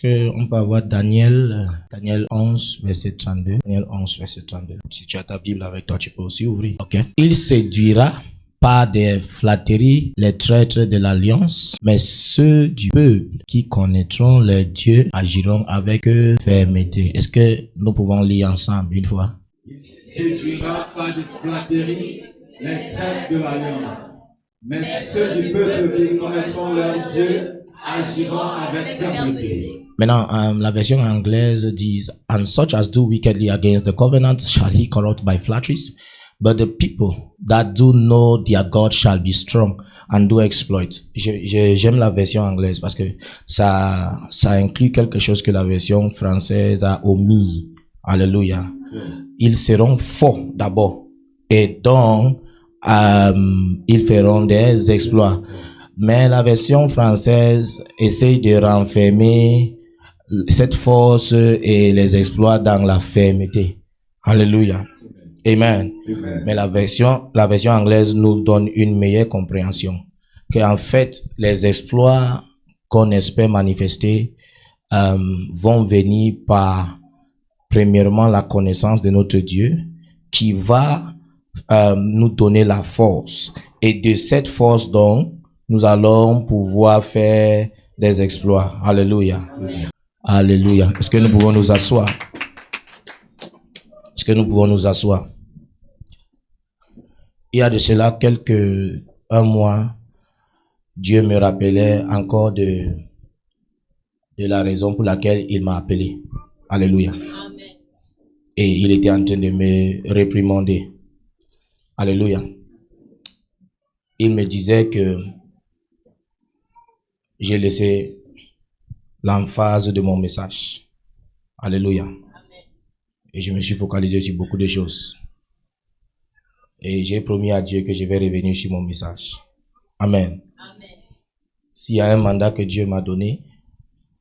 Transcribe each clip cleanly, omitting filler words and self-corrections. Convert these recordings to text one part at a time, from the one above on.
qu'on peut avoir Daniel 11, verset 32. Daniel 11, verset 32. Si tu as ta Bible avec toi, tu peux aussi ouvrir. Ok. Il séduira par des flatteries les traîtres de l'alliance, mais ceux du peuple qui connaîtront leur Dieu agiront avec fermeté. Est-ce que nous pouvons lire ensemble une fois? Il séduira par des flatteries les traîtres de l'alliance, mais ceux du peuple qui connaîtront leur Dieu agiront avec fermeté. Maintenant, la version anglaise dit, and such as do wickedly against the covenant shall he corrupt by flatteries, but the people that do know their God shall be strong and do exploits. J'aime la version anglaise parce que ça inclut quelque chose que la version française a omis. Alléluia. Ils seront forts d'abord et donc ils feront des exploits. Mais la version française essaye de renfermer cette force et les exploits dans la fermeté. Alléluia. Amen. Mais la version anglaise nous donne une meilleure compréhension. Qu'en fait, les exploits qu'on espère manifester vont venir par, premièrement, la connaissance de notre Dieu qui va nous donner la force. Et de cette force, donc, nous allons pouvoir faire des exploits. Alléluia. Alléluia. Est-ce que nous pouvons nous asseoir? Est-ce que nous pouvons nous asseoir? Il y a de cela un mois, Dieu me rappelait encore de la raison pour laquelle il m'a appelé. Alléluia. Amen. Et il était en train de me réprimander. Alléluia. Il me disait que j'ai laissé l'emphase de mon message. Alléluia. Amen. Et je me suis focalisé sur beaucoup de choses. Et j'ai promis à Dieu que je vais revenir sur mon message. Amen. Amen. S'il y a un mandat que Dieu m'a donné,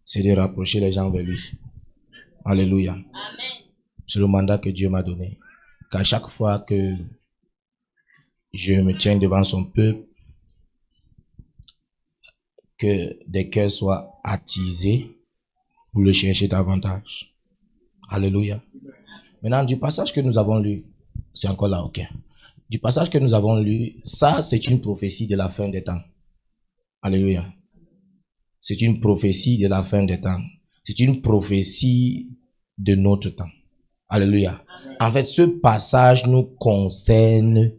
c'est de rapprocher les gens vers lui. Alléluia. Amen. C'est le mandat que Dieu m'a donné. Qu'à chaque fois que je me tiens devant son peuple, que des cœurs soient attisés pour le chercher davantage. Alléluia. Maintenant, du passage que nous avons lu, c'est encore là, ok. Du passage que nous avons lu, ça, c'est une prophétie de la fin des temps. Alléluia. C'est une prophétie de la fin des temps. C'est une prophétie de notre temps. Alléluia. En fait, ce passage nous concerne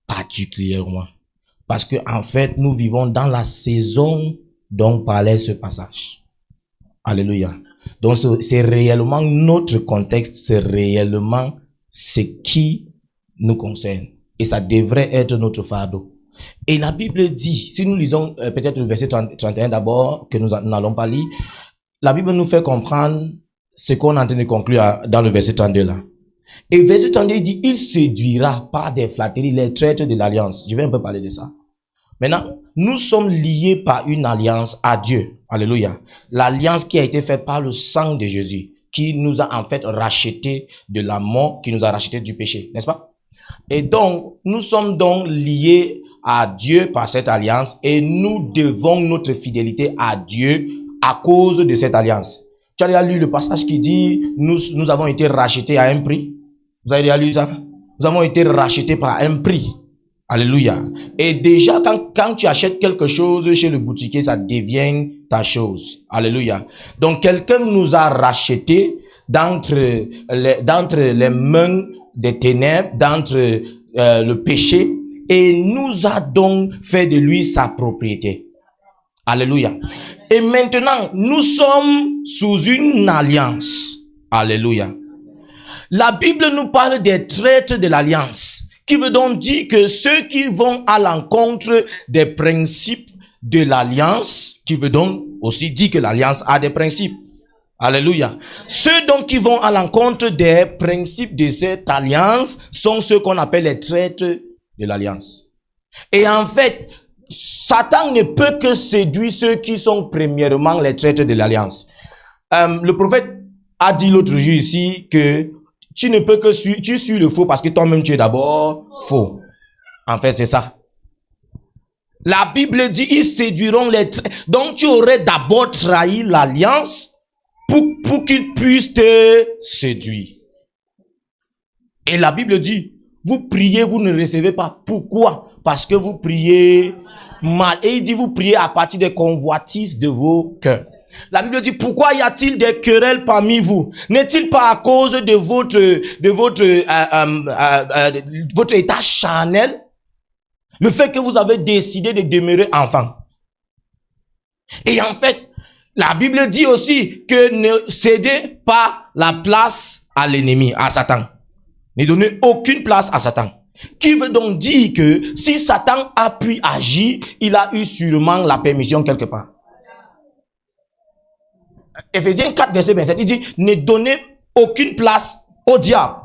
particulièrement. Parce que, en fait, nous vivons dans la saison dont parlait ce passage. Alléluia. Donc, c'est réellement notre contexte, c'est réellement ce qui nous concerne. Et ça devrait être notre fardeau. Et la Bible dit, si nous lisons peut-être le verset 31 d'abord, que nous n'allons pas lire, la Bible nous fait comprendre ce qu'on est en train de conclure dans le verset 32 là. Et verset 32 dit, il séduira par des flatteries les traîtres de l'alliance. Je vais un peu parler de ça. Maintenant, nous sommes liés par une alliance à Dieu. Alléluia. L'alliance qui a été faite par le sang de Jésus, qui nous a en fait racheté de la mort, qui nous a racheté du péché, n'est-ce pas? Et donc, nous sommes donc liés à Dieu par cette alliance et nous devons notre fidélité à Dieu à cause de cette alliance. Tu as déjà lu le passage qui dit, nous avons été rachetés à un prix. Vous avez déjà lu ça? Nous avons été rachetés par un prix. Alléluia. Et déjà, quand tu achètes quelque chose chez le boutiquier, ça devient ta chose. Alléluia. Donc, quelqu'un nous a rachetés d'entre les mains des ténèbres, d'entre le péché, et nous a donc fait de lui sa propriété. Alléluia. Et maintenant, nous sommes sous une alliance. Alléluia. La Bible nous parle des traîtres de l'alliance, qui veut donc dire que ceux qui vont à l'encontre des principes de l'alliance, qui veut donc aussi dire que l'alliance a des principes. Alléluia. Ceux donc qui vont à l'encontre des principes de cette alliance sont ceux qu'on appelle les traîtres de l'alliance. Et en fait, Satan ne peut que séduire ceux qui sont premièrement les traîtres de l'alliance. Le prophète a dit l'autre jour ici que tu ne peux que tu suis le faux parce que toi-même tu es d'abord faux. En fait, c'est ça. La Bible dit, ils séduiront les traîtres. Donc tu aurais d'abord trahi l'alliance pour qu'il puisse te séduire. Et la Bible dit, vous priez, vous ne recevez pas. Pourquoi? Parce que vous priez mal. Et il dit, vous priez à partir des convoitises de vos cœurs. La Bible dit, pourquoi y a-t-il des querelles parmi vous? N'est-il pas à cause de votre état charnel? Le fait que vous avez décidé de demeurer enfant. Et en fait, la Bible dit aussi que ne cédez pas la place à l'ennemi, à Satan. Ne donnez aucune place à Satan. Qui veut donc dire que si Satan a pu agir, il a eu sûrement la permission quelque part. Éphésiens 4, verset 27, il dit, ne donnez aucune place au diable.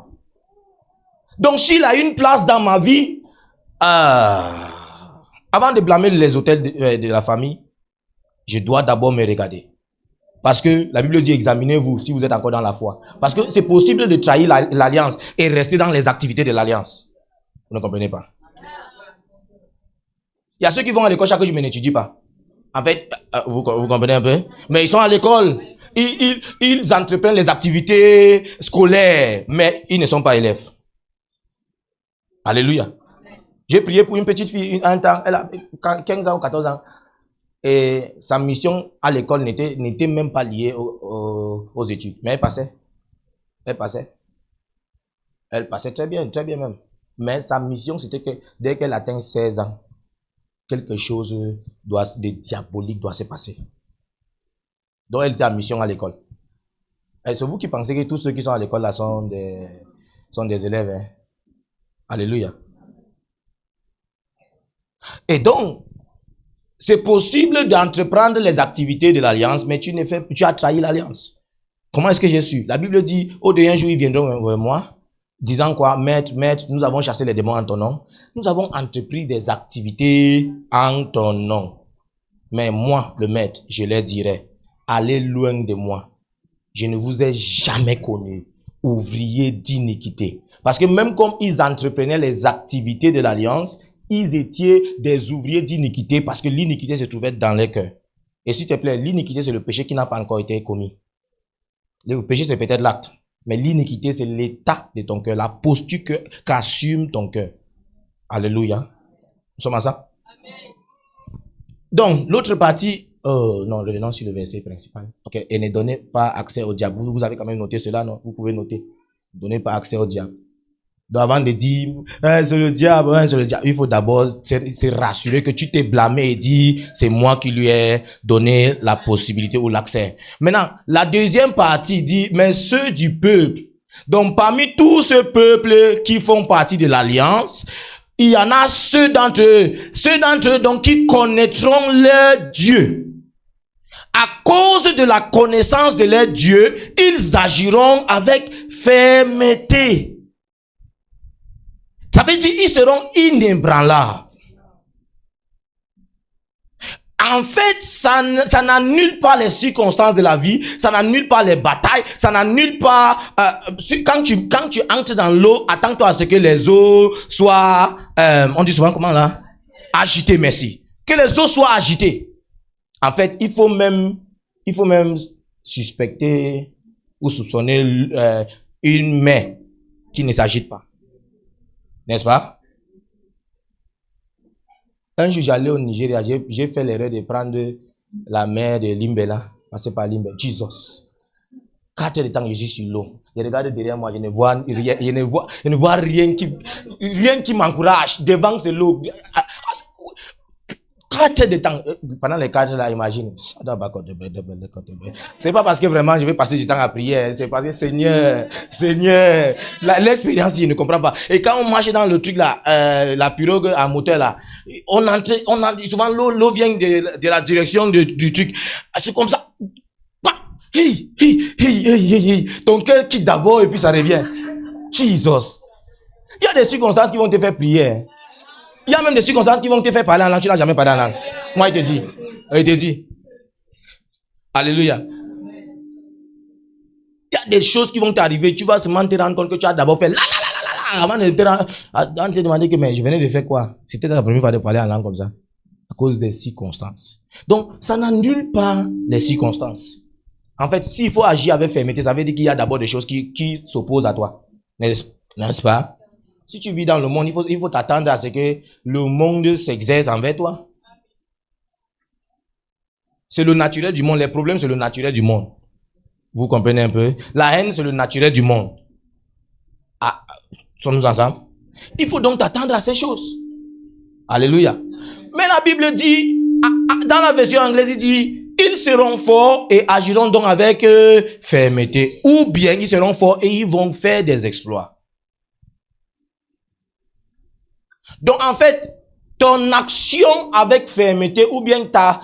Donc s'il a une place dans ma vie, avant de blâmer les autels de la famille, je dois d'abord me regarder. Parce que la Bible dit, examinez-vous si vous êtes encore dans la foi. Parce que c'est possible de trahir l'alliance et rester dans les activités de l'alliance. Vous ne comprenez pas? Il y a ceux qui vont à l'école chaque jour, mais n'étudient pas. En fait, vous comprenez un peu? Mais ils sont à l'école. Ils entreprennent les activités scolaires, mais ils ne sont pas élèves. Alléluia. J'ai prié pour une petite fille un temps, elle a 15 ans ou 14 ans. Et sa mission à l'école n'était même pas liée aux études. Mais elle passait. Elle passait très bien même. Mais sa mission, c'était que dès qu'elle atteint 16 ans, quelque chose de diabolique doit se passer. Donc elle était en mission à l'école. Et c'est vous qui pensez que tous ceux qui sont à l'école là sont des élèves. Hein? Alléluia. Et donc, c'est possible d'entreprendre les activités de l'alliance, mais tu as trahi l'alliance. Comment est-ce que j'ai su? La Bible dit, au dernier jour, ils viendront vers moi, disant quoi? Maître, nous avons chassé les démons en ton nom. Nous avons entrepris des activités en ton nom. Mais moi, le maître, je leur dirai, allez loin de moi. Je ne vous ai jamais connu, ouvrier d'iniquité. Parce que même comme ils entreprenaient les activités de l'alliance, ils étaient des ouvriers d'iniquité parce que l'iniquité se trouvait dans les cœurs. Et s'il te plaît, l'iniquité c'est le péché qui n'a pas encore été commis. Le péché c'est peut-être l'acte, mais l'iniquité c'est l'état de ton cœur, la posture qu'assume ton cœur. Alléluia. Nous sommes à ça? Amen. Donc, l'autre partie, non, revenons sur le verset principal. Ok, et ne donnez pas accès au diable. Vous avez quand même noté cela, non? Vous pouvez noter. Ne donnez pas accès au diable. Donc avant de dire, c'est le diable, il faut d'abord se rassurer que tu t'es blâmé et dire, c'est moi qui lui ai donné la possibilité ou l'accès. Maintenant, la deuxième partie dit, mais ceux du peuple. Donc parmi tout ce peuple qui font partie de l'alliance, il y en a ceux d'entre eux donc qui connaîtront leur Dieu. À cause de la connaissance de leur Dieu, ils agiront avec fermeté. Ça veut dire qu'ils seront inébranlables. En fait, ça n'annule pas les circonstances de la vie, ça n'annule pas les batailles, ça n'annule pas... quand tu entres dans l'eau, attends-toi à ce que les eaux soient... on dit souvent comment là? Agitées, merci. Que les eaux soient agitées. En fait, il faut même suspecter ou soupçonner une mer qui ne s'agite pas. N'est-ce pas? Un jour, j'allais au Nigeria, j'ai fait l'erreur de prendre la mer de Limbela, passer par Limbela, Jesus. 4 heures de temps, je suis sur l'eau. Je regarde derrière moi, je ne vois rien qui m'encourage. Devant, c'est l'eau. 4 heures de temps, pendant les 4 heures là, imagine. C'est pas parce que vraiment je vais passer du temps à prier, c'est parce que Seigneur, l'expérience, je ne comprends pas. Et quand on marche dans le truc là, la pirogue à moteur là, on entre, souvent l'eau vient de la direction du truc. C'est comme ça. Ton cœur quitte d'abord et puis ça revient. Jesus. Il y a des circonstances qui vont te faire prier. Il y a même des circonstances qui vont te faire parler en langue. Tu n'as jamais parlé en langue. Moi, il te dit. Alléluia. Il y a des choses qui vont t'arriver. Tu vas seulement te rendre compte que tu as d'abord fait avant de te demander que mais je venais de faire quoi? C'était la première fois de parler en langue comme ça. À cause des circonstances. Donc, ça n'annule pas les circonstances. En fait, s'il faut agir avec fermeté, ça veut dire qu'il y a d'abord des choses qui s'opposent à toi. N'est-ce pas? Si tu vis dans le monde, il faut t'attendre à ce que le monde s'exerce envers toi. C'est le naturel du monde. Les problèmes, c'est le naturel du monde. Vous comprenez un peu? La haine, c'est le naturel du monde. Ah, sommes-nous ensemble? Il faut donc t'attendre à ces choses. Alléluia. Mais la Bible dit, dans la version anglaise, il dit, ils seront forts et agiront donc avec fermeté. Ou bien ils seront forts et ils vont faire des exploits. Donc en fait, ton action avec fermeté ou bien ta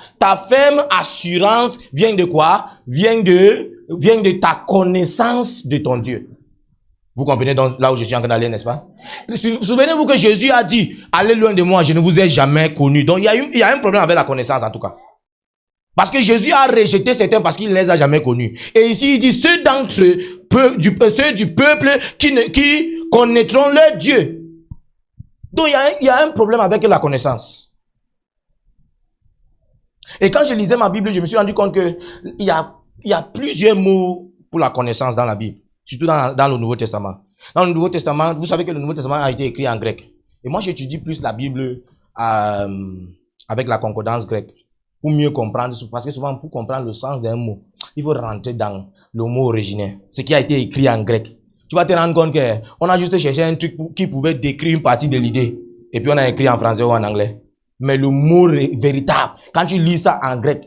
ferme assurance vient de quoi? Vient de ta connaissance de ton Dieu. Vous comprenez donc là où je suis en train d'aller, n'est-ce pas? Souvenez-vous que Jésus a dit, allez loin de moi, je ne vous ai jamais connu. Donc il y a un problème avec la connaissance en tout cas. Parce que Jésus a rejeté certains parce qu'il ne les a jamais connus. Et ici il dit, ceux d'entre eux, ceux du peuple qui connaîtront leur Dieu. Donc il y a un problème avec la connaissance. Et quand je lisais ma Bible, je me suis rendu compte que il y a plusieurs mots pour la connaissance dans la Bible. Surtout dans le Nouveau Testament. Dans le Nouveau Testament, vous savez que le Nouveau Testament a été écrit en grec. Et moi, j'étudie plus la Bible avec la concordance grecque. Pour mieux comprendre, parce que souvent, pour comprendre le sens d'un mot, il faut rentrer dans le mot originaire. Ce qui a été écrit en grec. Tu vas te rendre compte qu'on a juste cherché un truc qui pouvait décrire une partie de l'idée. Et puis on a écrit en français ou en anglais. Mais le mot véritable, quand tu lis ça en grec,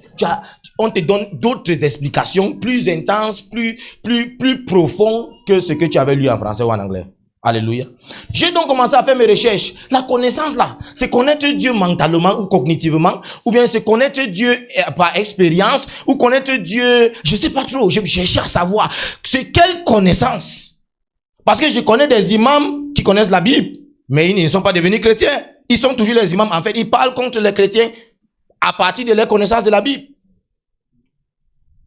on te donne d'autres explications plus intenses, plus profondes que ce que tu avais lu en français ou en anglais. Alléluia. J'ai donc commencé à faire mes recherches. La connaissance là, c'est connaître Dieu mentalement ou cognitivement, ou bien c'est connaître Dieu par expérience, ou connaître Dieu, je sais pas trop, je cherche à savoir. C'est quelle connaissance? Parce que je connais des imams qui connaissent la Bible, mais ils ne sont pas devenus chrétiens. Ils sont toujours les imams. En fait, ils parlent contre les chrétiens à partir de leur connaissance de la Bible.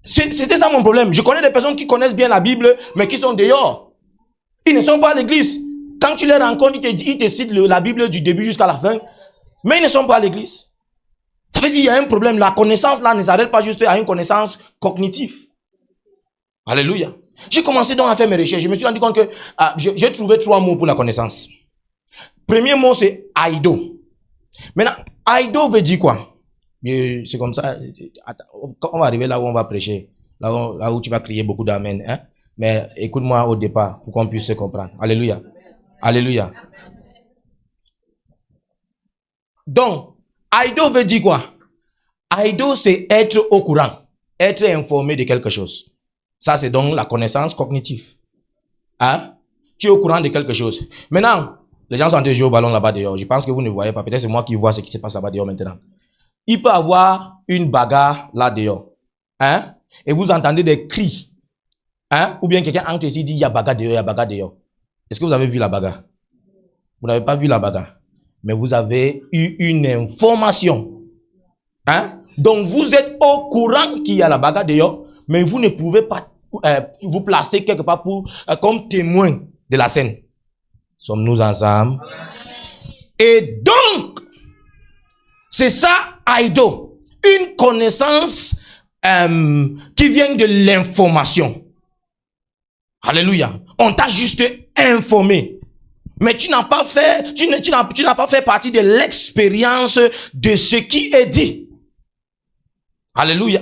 C'était ça mon problème. Je connais des personnes qui connaissent bien la Bible, mais qui sont dehors. Ils ne sont pas à l'église. Quand tu les rencontres, ils te citent la Bible du début jusqu'à la fin, mais ils ne sont pas à l'église. Ça veut dire qu'il y a un problème. La connaissance là ne s'arrête pas juste à une connaissance cognitive. Alléluia. J'ai commencé donc à faire mes recherches. Je me suis rendu compte que j'ai trouvé 3 mots pour la connaissance. Premier mot, c'est aido. Maintenant, aido veut dire quoi? C'est comme ça. On va arriver là où on va prêcher. Là où tu vas crier beaucoup d'amen. Hein? Mais écoute-moi au départ pour qu'on puisse se comprendre. Alléluia. Alléluia. Donc, aido veut dire quoi? Aido, c'est être au courant. Être informé de quelque chose. Ça, c'est donc la connaissance cognitive. Hein? Tu es au courant de quelque chose. Maintenant, les gens sont en train de jouer au ballon là-bas dehors. Je pense que vous ne voyez pas. Peut-être c'est moi qui vois ce qui se passe là-bas dehors maintenant. Il peut y avoir une bagarre là dehors. Hein? Et vous entendez des cris. Hein? Ou bien quelqu'un entre ici dit il y a bagarre dehors, il y a bagarre dehors. Est-ce que vous avez vu la bagarre? Vous n'avez pas vu la bagarre. Mais vous avez eu une information. Hein? Donc vous êtes au courant qu'il y a la bagarre dehors, mais vous ne pouvez pas vous placer quelque part comme témoin de la scène. Sommes-nous ensemble? Et donc, c'est ça, aido. Une connaissance qui vient de l'information. Alléluia. On t'a juste informé. Mais tu n'as pas fait, tu n'as pas fait partie de l'expérience de ce qui est dit. Alléluia.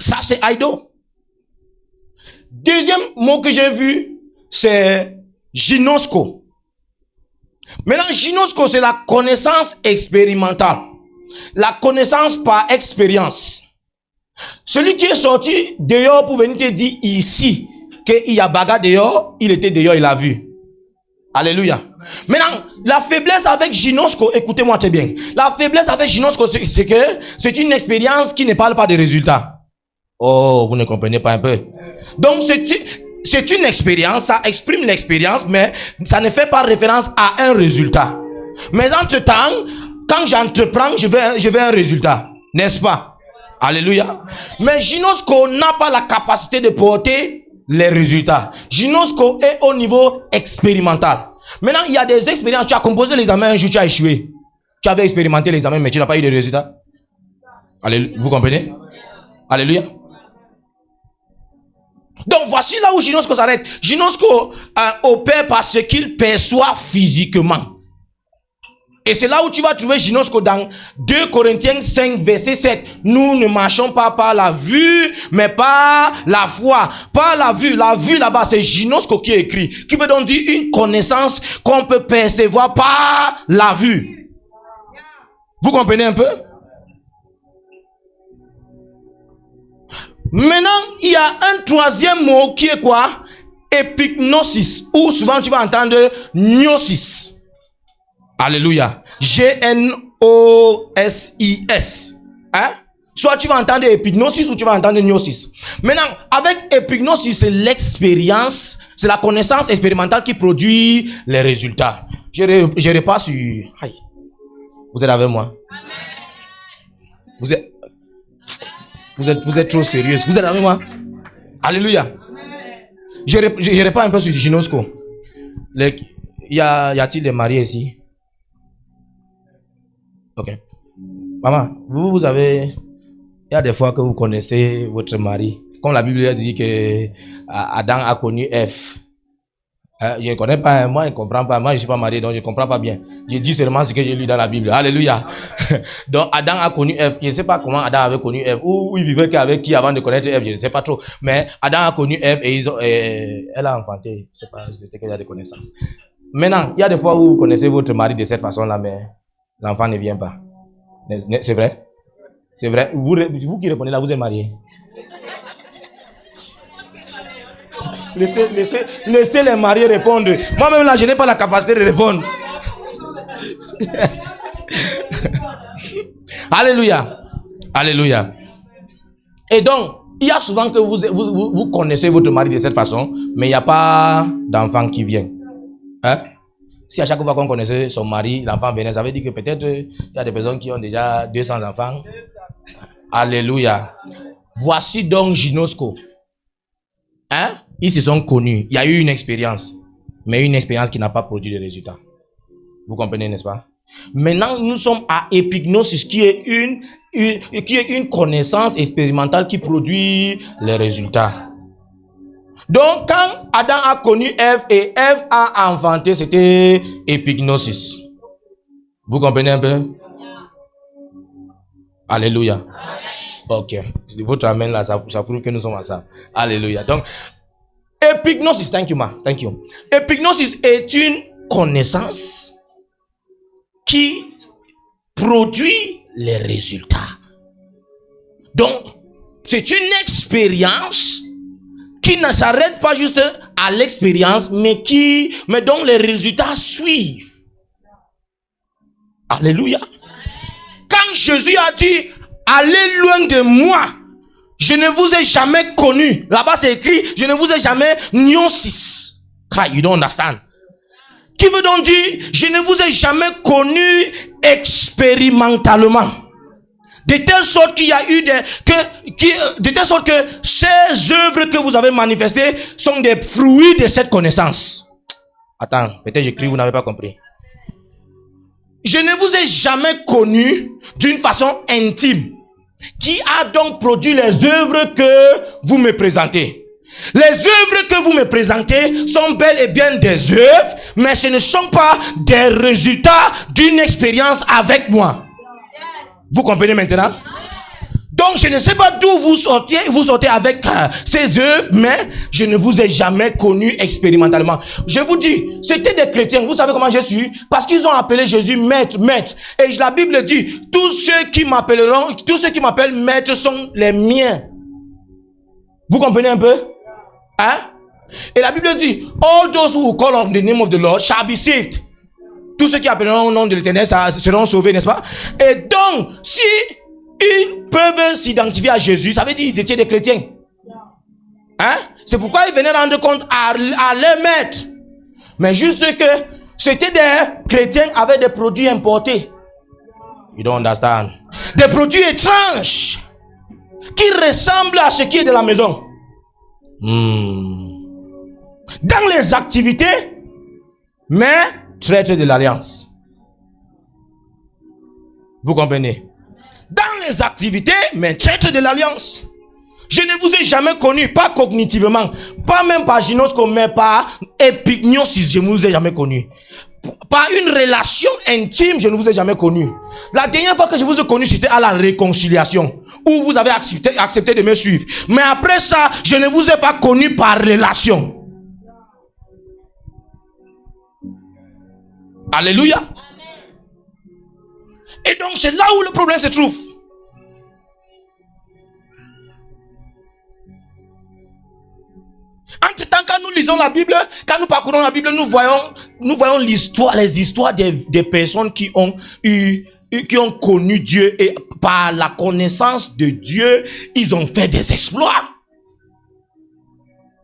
Ça, c'est aido. Deuxième mot que j'ai vu, c'est ginosko. Maintenant, ginosko, c'est la connaissance expérimentale. La connaissance par expérience. Celui qui est sorti dehors pour venir te dire ici qu'il y a bagarre dehors, il était dehors, il a vu. Alléluia. Maintenant, la faiblesse avec ginosko, écoutez-moi très bien. La faiblesse avec ginosko, c'est que c'est une expérience qui ne parle pas de résultats. Oh, vous ne comprenez pas un peu. Donc, c'est une expérience, ça exprime l'expérience, mais ça ne fait pas référence à un résultat. Mais entre-temps, quand j'entreprends, je veux un résultat. N'est-ce pas? Alléluia. Mais ginosko n'a pas la capacité de porter les résultats. Ginosko est au niveau expérimental. Maintenant, il y a des expériences. Tu as composé l'examen un jour, tu as échoué. Tu avais expérimenté l'examen, mais tu n'as pas eu de résultat. Alléluia. Vous comprenez? Alléluia. Donc voici là où Ginosko s'arrête. Ginosko opère par ce qu'il perçoit physiquement. Et c'est là où tu vas trouver Ginosko dans 2 Corinthiens 5 verset 7. Nous ne marchons pas par la vue, mais par la foi. Par la vue là-bas, c'est Ginosko qui écrit. Qui veut donc dire une connaissance qu'on peut percevoir par la vue. Vous comprenez un peu? Maintenant, il y a un troisième mot qui est quoi? Epignosis. Ou souvent tu vas entendre gnosis. Alléluia. G-N-O-S-I-S. Hein? Soit tu vas entendre epignosis ou tu vas entendre gnosis. Maintenant, avec epignosis, c'est l'expérience, c'est la connaissance expérimentale qui produit les résultats. Je repasse sur... Aïe. Vous êtes avec moi? Vous êtes trop sérieuse. Vous êtes avec moi? Alléluia. Je repasse un peu sur Ginosko. Y a-t-il des mariés ici? Ok. Maman, vous avez... Il y a des fois que vous connaissez votre mari. Comme la Bible dit que Adam a connu Ève. Je ne connais pas, moi je ne comprends pas. Moi je ne suis pas marié, donc je ne comprends pas bien. Je dis seulement ce que j'ai lu dans la Bible. Alléluia. Donc Adam a connu Ève. Je ne sais pas comment Adam avait connu Ève. Ou il vivait avec qui avant de connaître Ève, je ne sais pas trop. Mais Adam a connu Ève et elle a enfanté. Je ne sais pas si c'était qu'il y a des connaissances. Maintenant, il y a des fois où vous connaissez votre mari de cette façon-là, mais l'enfant ne vient pas. C'est vrai? C'est vrai? Vous qui répondez là, vous êtes marié. Laissez les mariés répondre. Moi-même là, je n'ai pas la capacité de répondre. Alléluia. Alléluia. Et donc, il y a souvent que vous connaissez votre mari de cette façon, mais il n'y a pas d'enfant qui vient. Hein? Si à chaque fois qu'on connaissait son mari, l'enfant venait, ça veut dire que peut-être il y a des personnes qui ont déjà 200 enfants. Alléluia. Voici donc Ginosko. Hein? Ils se sont connus. Il y a eu une expérience. Mais une expérience qui n'a pas produit de résultats. Vous comprenez, n'est-ce pas? Maintenant, nous sommes à épignosis, qui est une connaissance expérimentale qui produit les résultats. Donc, quand Adam a connu Ève et Ève a enfanté, c'était épignosis. Vous comprenez un peu? Alléluia. Ok. Votre amen là, ça prouve que nous sommes ensemble. Alléluia. Donc, epignosis, thank you ma, thank you. Epignosis est une connaissance qui produit les résultats. Donc, c'est une expérience qui ne s'arrête pas juste à l'expérience, mais dont les résultats suivent. Alléluia. Quand Jésus a dit, allez loin de moi, je ne vous ai jamais connu. Là-bas c'est écrit, je ne vous ai jamais gnosis. You don't understand. Qui veut donc dire, je ne vous ai jamais connu expérimentalement. De telle sorte qu'il y a eu de telle sorte que ces œuvres que vous avez manifestées sont des fruits de cette connaissance. Attends, peut-être j'écris, vous n'avez pas compris. Je ne vous ai jamais connu d'une façon intime. Qui a donc produit les œuvres que vous me présentez? Les œuvres que vous me présentez sont bel et bien des œuvres, mais ce ne sont pas des résultats d'une expérience avec moi. Vous comprenez maintenant? Donc je ne sais pas d'où vous sortez avec ces œuvres, mais je ne vous ai jamais connu expérimentalement. Je vous dis, c'était des chrétiens. Vous savez comment je suis? Parce qu'ils ont appelé Jésus maître, maître. Et la Bible dit, tous ceux qui m'appellent maître sont les miens. Vous comprenez un peu? Hein? Et la Bible dit, all those who call on the name of the Lord shall be saved. Tous ceux qui appelleront au nom de l'Éternel seront sauvés, n'est-ce pas? Et donc, si ils peuvent s'identifier à Jésus, ça veut dire qu'ils étaient des chrétiens. Hein? C'est pourquoi ils venaient rendre compte à leur maître. Mais juste que c'était des chrétiens avec des produits importés. You don't understand. Des produits étranges qui ressemblent à ce qui est de la maison. Dans les activités, mais traître de l'alliance. Vous comprenez? Dans les activités, mais traître de l'alliance. Je ne vous ai jamais connu, pas cognitivement, pas même par gynos mais par épignos, je ne vous ai jamais connu. Par une relation intime, je ne vous ai jamais connu. La dernière fois que je vous ai connu, c'était à la réconciliation, où vous avez accepté de me suivre. Mais après ça, je ne vous ai pas connu par relation. Alléluia. Et donc, c'est là où le problème se trouve. Entre-temps, quand nous lisons la Bible, quand nous parcourons la Bible, nous voyons les histoires des personnes qui ont connu Dieu, et par la connaissance de Dieu, ils ont fait des exploits.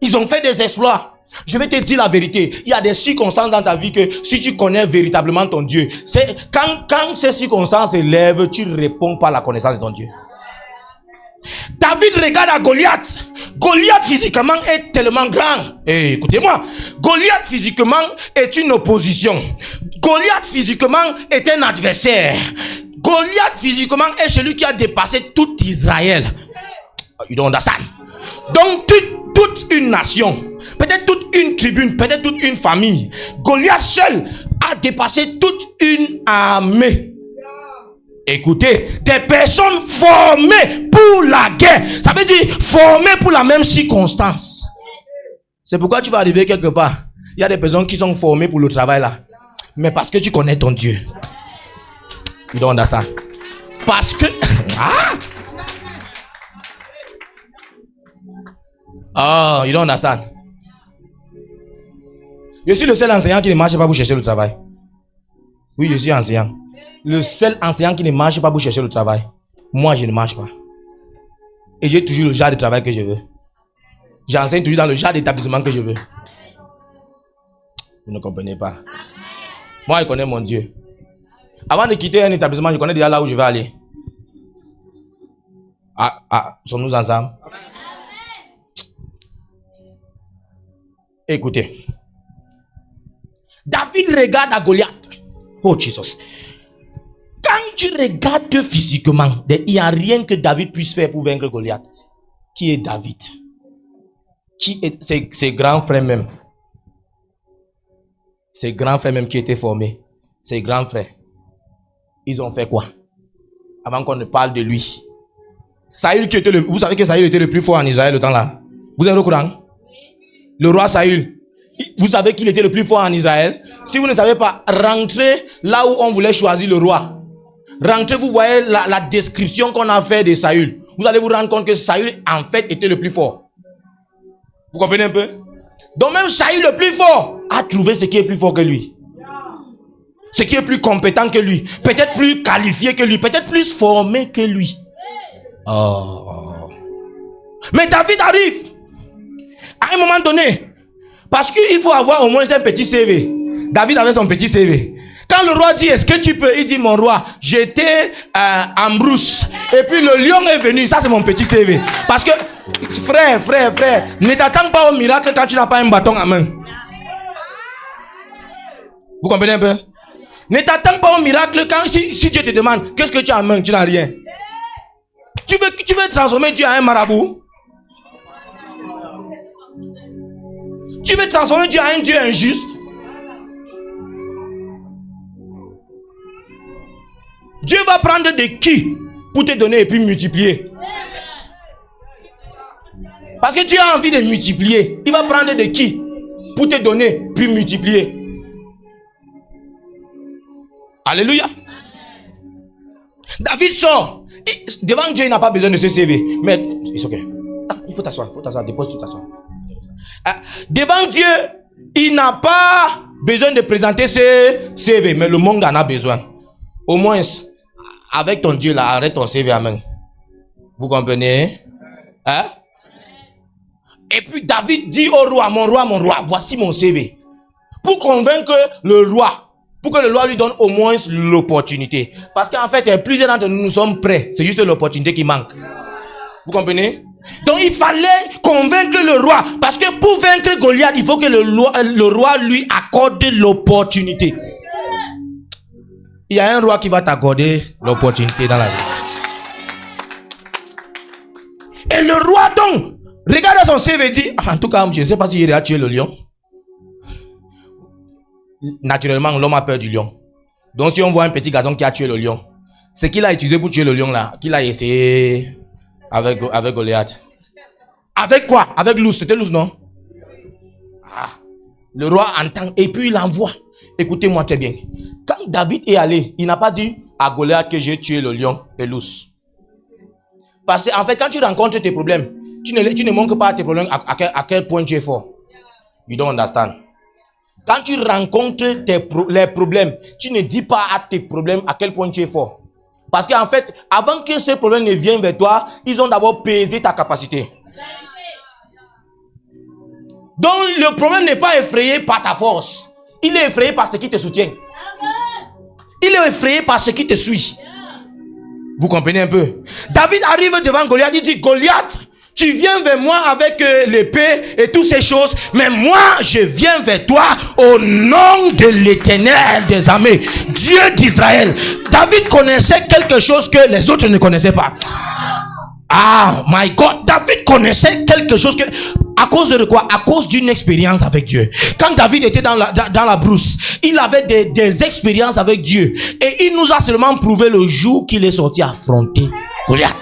Ils ont fait des exploits. Je vais te dire la vérité. Il y a des circonstances dans ta vie que si tu connais véritablement ton Dieu, c'est quand ces circonstances s'élèvent, tu réponds par la connaissance de ton Dieu. David regarde à Goliath. Goliath physiquement est tellement grand. Écoutez-moi. Goliath physiquement est une opposition. Goliath physiquement est un adversaire. Goliath physiquement est celui qui a dépassé tout Israël. You don't understand? Donc toute une nation, peut-être toute une tribune, peut-être toute une famille. Goliath seul a dépassé toute une armée. Écoutez, des personnes formées pour la guerre. Ça veut dire formées pour la même circonstance. C'est pourquoi tu vas arriver quelque part. Il y a des personnes qui sont formées pour le travail là. Mais parce que tu connais ton Dieu. You don't understand? Parce que... you don't understand? Je suis le seul enseignant qui ne marche pas pour chercher le travail. Oui, je suis enseignant. Le seul enseignant qui ne marche pas pour chercher le travail. Moi, je ne marche pas. Et j'ai toujours le genre de travail que je veux. J'enseigne toujours dans le genre d'établissement que je veux. Vous ne comprenez pas. Moi, je connais mon Dieu. Avant de quitter un établissement, je connais déjà là où je vais aller. Sommes-nous ensemble? Écoutez. David regarde à Goliath. Oh, Jesus. Quand tu regardes physiquement, il n'y a rien que David puisse faire pour vaincre Goliath. Qui est David? Qui est ses grands frères même? Ses grands frères même qui étaient formés. Ses grands frères. Ils ont fait quoi? Avant qu'on ne parle de lui. Saül qui était vous savez que Saül était le plus fort en Israël le temps là. Vous êtes au courant? Le roi Saül. Vous savez qu'il était le plus fort en Israël. Si vous ne savez pas, rentrez là où on voulait choisir le roi. Rentrez, vous voyez la description qu'on a fait de Saül. Vous allez vous rendre compte que Saül en fait était le plus fort. Vous comprenez un peu? Donc même Saül le plus fort a trouvé ce qui est plus fort que lui. Ce qui est plus compétent que lui. Peut-être plus qualifié que lui. Peut-être plus formé que lui. Mais David arrive. À un moment donné. Parce qu'il faut avoir au moins un petit CV. David avait son petit CV. Quand le roi dit, est-ce que tu peux? Il dit, mon roi, j'étais en brousse. Et puis le lion est venu. Ça, c'est mon petit CV. Parce que, frère, ne t'attends pas au miracle quand tu n'as pas un bâton à main. Vous comprenez un peu? Ne t'attends pas au miracle quand, si Dieu te demande, qu'est-ce que tu as en main? Tu n'as rien. Tu veux transformer Dieu en un marabout? Tu veux transformer Dieu en un Dieu injuste? Dieu va prendre de qui pour te donner et puis multiplier. Parce que Dieu a envie de multiplier. Il va prendre de qui pour te donner puis multiplier. Alléluia. David sort. Devant Dieu, il n'a pas besoin de se CV. Mais, c'est ok. Il faut t'asseoir, dépose, tu t'assois. Devant Dieu, il n'a pas besoin de présenter ses CV. Mais le monde en a besoin. Au moins, avec ton Dieu là, arrête ton CV à main. Vous comprenez? Hein? Et puis David dit au roi, mon roi, voici mon CV. Pour convaincre le roi, pour que le roi lui donne au moins l'opportunité. Parce qu'en fait, plusieurs d'entre nous sommes prêts. C'est juste l'opportunité qui manque. Vous comprenez? Donc il fallait convaincre le roi. Parce que pour vaincre Goliath, il faut que le roi lui accorde l'opportunité. Il y a un roi qui va t'accorder l'opportunité dans la vie. Et le roi donc regarde son CV et dit, en tout cas, je ne sais pas s'il a tué le lion. Naturellement, l'homme a peur du lion. Donc si on voit un petit garçon qui a tué le lion, ce qu'il a utilisé pour tuer le lion là, qu'il a essayé avec Goliath. Avec quoi? Avec l'ours, c'était l'ours, non? Ah. Le roi entend et puis il envoie. Écoutez-moi très bien. Quand David est allé, il n'a pas dit à Goliath que j'ai tué le lion et l'ours. Parce qu'en fait, quand tu rencontres tes problèmes, tu ne montres pas tes problèmes à quel point tu es fort. You don't understand. Quand tu rencontres les problèmes, tu ne dis pas à tes problèmes à quel point tu es fort. Parce qu'en fait, avant que ces problèmes ne viennent vers toi, ils ont d'abord pesé ta capacité. Donc le problème n'est pas effrayé par ta force. Il est effrayé par ce qui te soutient. Il est effrayé par ce qui te suit. Vous comprenez un peu? David arrive devant Goliath, il dit, Goliath, tu viens vers moi avec l'épée et toutes ces choses, mais moi je viens vers toi au nom de l'Éternel des armées, Dieu d'Israël. David connaissait quelque chose que les autres ne connaissaient pas. Ah, my God, David connaissait quelque chose que... À cause de quoi? À cause d'une expérience avec Dieu. Quand David était dans la brousse, il avait des expériences avec Dieu. Et il nous a seulement prouvé le jour qu'il est sorti affronter Goliath.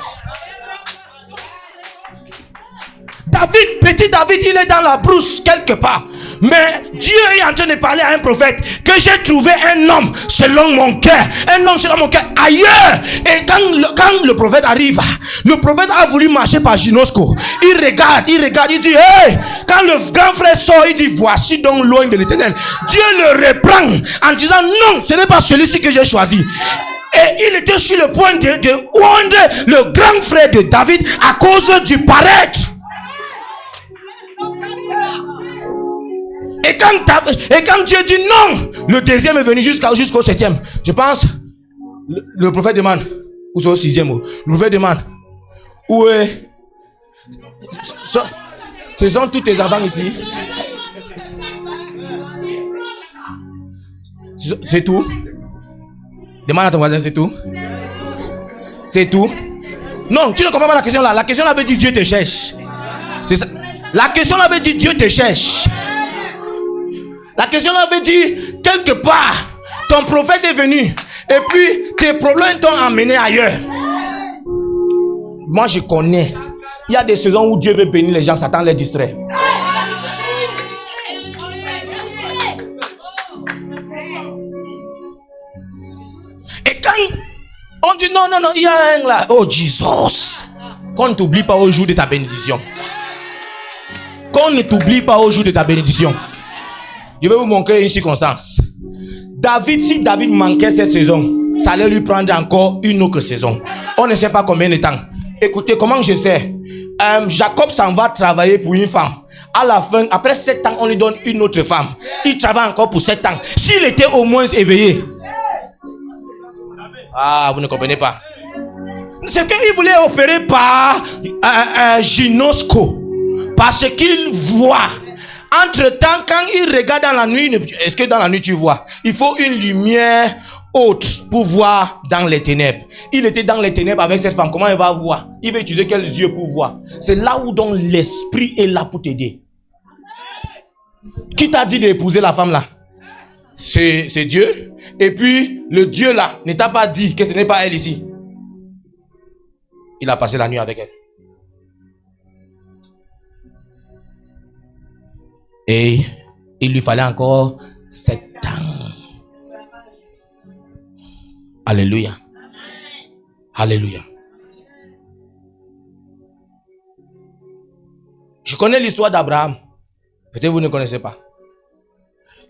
David, petit David, il est dans la brousse quelque part. Mais Dieu est en train de parler à un prophète que j'ai trouvé un homme selon mon cœur. Un homme selon mon cœur ailleurs. Et quand le prophète arrive, le prophète a voulu marcher par Ginosco. Il regarde, il dit, hey! Quand le grand frère sort, il dit, voici donc loin de l'Éternel. Dieu le reprend en disant, non, ce n'est pas celui-ci que j'ai choisi. Et il était sur le point de rendre le grand frère de David à cause du paraître. Et quand Dieu dit non, le deuxième est venu jusqu'au septième. Je pense, le prophèt demande, ou c'est au sixième, le prophèt demande, où est, ce sont tous tes enfants ici? C'est tout? Demande à ton voisin, c'est tout? C'est tout? Non, tu ne comprends pas la question là. La question là veut dire Dieu te cherche. C'est ça. La question là veut dire Dieu te cherche. La question là veut dire, quelque part, ton prophète est venu et puis tes problèmes t'ont emmené ailleurs. Moi je connais, il y a des saisons où Dieu veut bénir les gens, Satan les distrait. Et quand on dit non, il y a un là, oh Jesus, qu'on ne t'oublie pas au jour de ta bénédiction. Qu'on ne t'oublie pas au jour de ta bénédiction. Je vais vous montrer une circonstance. Si David manquait cette saison, ça allait lui prendre encore une autre saison. On ne sait pas combien de temps. Écoutez, comment je sais? Jacob s'en va travailler pour une femme. À la fin, après 7 ans, on lui donne une autre femme. Il travaille encore pour 7 ans. S'il était au moins éveillé. Ah, vous ne comprenez pas. C'est qu'il voulait opérer par Ginosco. Parce qu'il voit. Entre-temps, quand il regarde dans la nuit, est-ce que dans la nuit tu vois? Il faut une lumière haute pour voir dans les ténèbres. Il était dans les ténèbres avec cette femme. Comment il va voir? Il va utiliser quels yeux pour voir? C'est là où donc l'esprit est là pour t'aider. Qui t'a dit d'épouser la femme là? C'est Dieu. Et puis, le Dieu là ne t'a pas dit que ce n'est pas elle ici. Il a passé la nuit avec elle. Et il lui fallait encore 7 ans. Alléluia. Alléluia. Je connais l'histoire d'Abraham. Peut-être vous ne connaissez pas.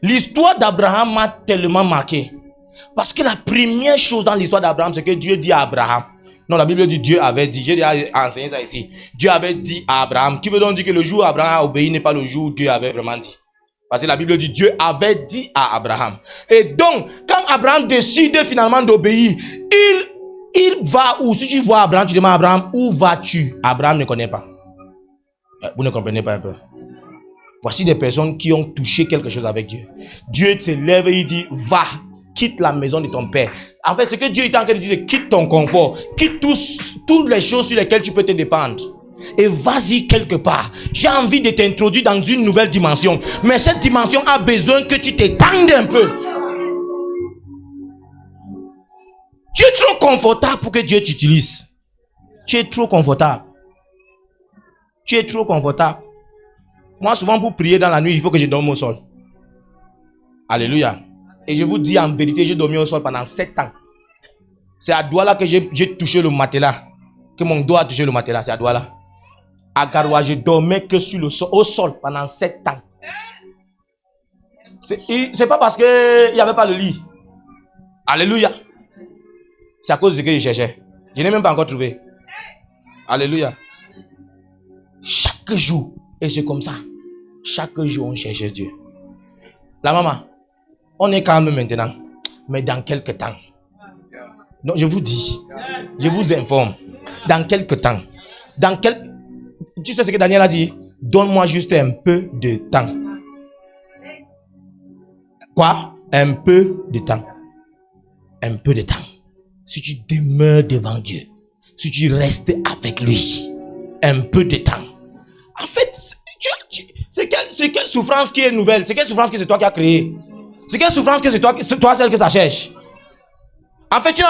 L'histoire d'Abraham m'a tellement marqué. Parce que la première chose dans l'histoire d'Abraham, c'est que Dieu dit à Abraham. Non, la Bible dit Dieu avait dit. J'ai déjà enseigné ça ici. Dieu avait dit à Abraham. Qui veut donc dire que le jour où Abraham a obéi n'est pas le jour où Dieu avait vraiment dit. Parce que la Bible dit Dieu avait dit à Abraham. Et donc, quand Abraham décide finalement d'obéir, il va où? Si tu vois Abraham, tu demandes à Abraham, où vas-tu? Abraham ne connaît pas. Vous ne comprenez pas un peu. Voici des personnes qui ont touché quelque chose avec Dieu. Dieu se lève et il dit, va, quitte la maison de ton père. En fait, ce que Dieu est en train de dire, c'est quitte ton confort, quitte toutes les choses sur lesquelles tu peux te dépendre. et vas-y quelque part. J'ai envie de t'introduire dans une nouvelle dimension. Mais cette dimension a besoin que tu t'étendes un peu. Tu es trop confortable pour que Dieu t'utilise. Tu es trop confortable. Tu es trop confortable. Moi, souvent, pour prier dans la nuit, il faut que je dorme au sol. Alléluia. Et je vous dis en vérité, j'ai dormi au sol pendant 7 ans. C'est à Douala que j'ai touché le matelas. Que mon doigt a touché le matelas. C'est à Douala. À Garoua, je dormais que sur le sol, au sol pendant 7 ans. C'est pas parce qu'il n'y avait pas le lit. Alléluia. C'est à cause de ce que je cherchais. Je n'ai même pas encore trouvé. Alléluia. Chaque jour, et c'est comme ça. Chaque jour, on cherchait Dieu. La maman, on est calme maintenant. Mais dans quelques temps. Donc, je vous dis, je vous informe. Dans quelques temps. Tu sais ce que Daniel a dit? Donne-moi juste un peu de temps. Quoi? Un peu de temps. Un peu de temps. Si tu demeures devant Dieu, si tu restes avec lui, un peu de temps. En fait, c'est quelle souffrance qui est nouvelle? C'est quelle souffrance que c'est toi qui as créée? C'est quelle souffrance que c'est toi celle que ça cherche? En fait, tu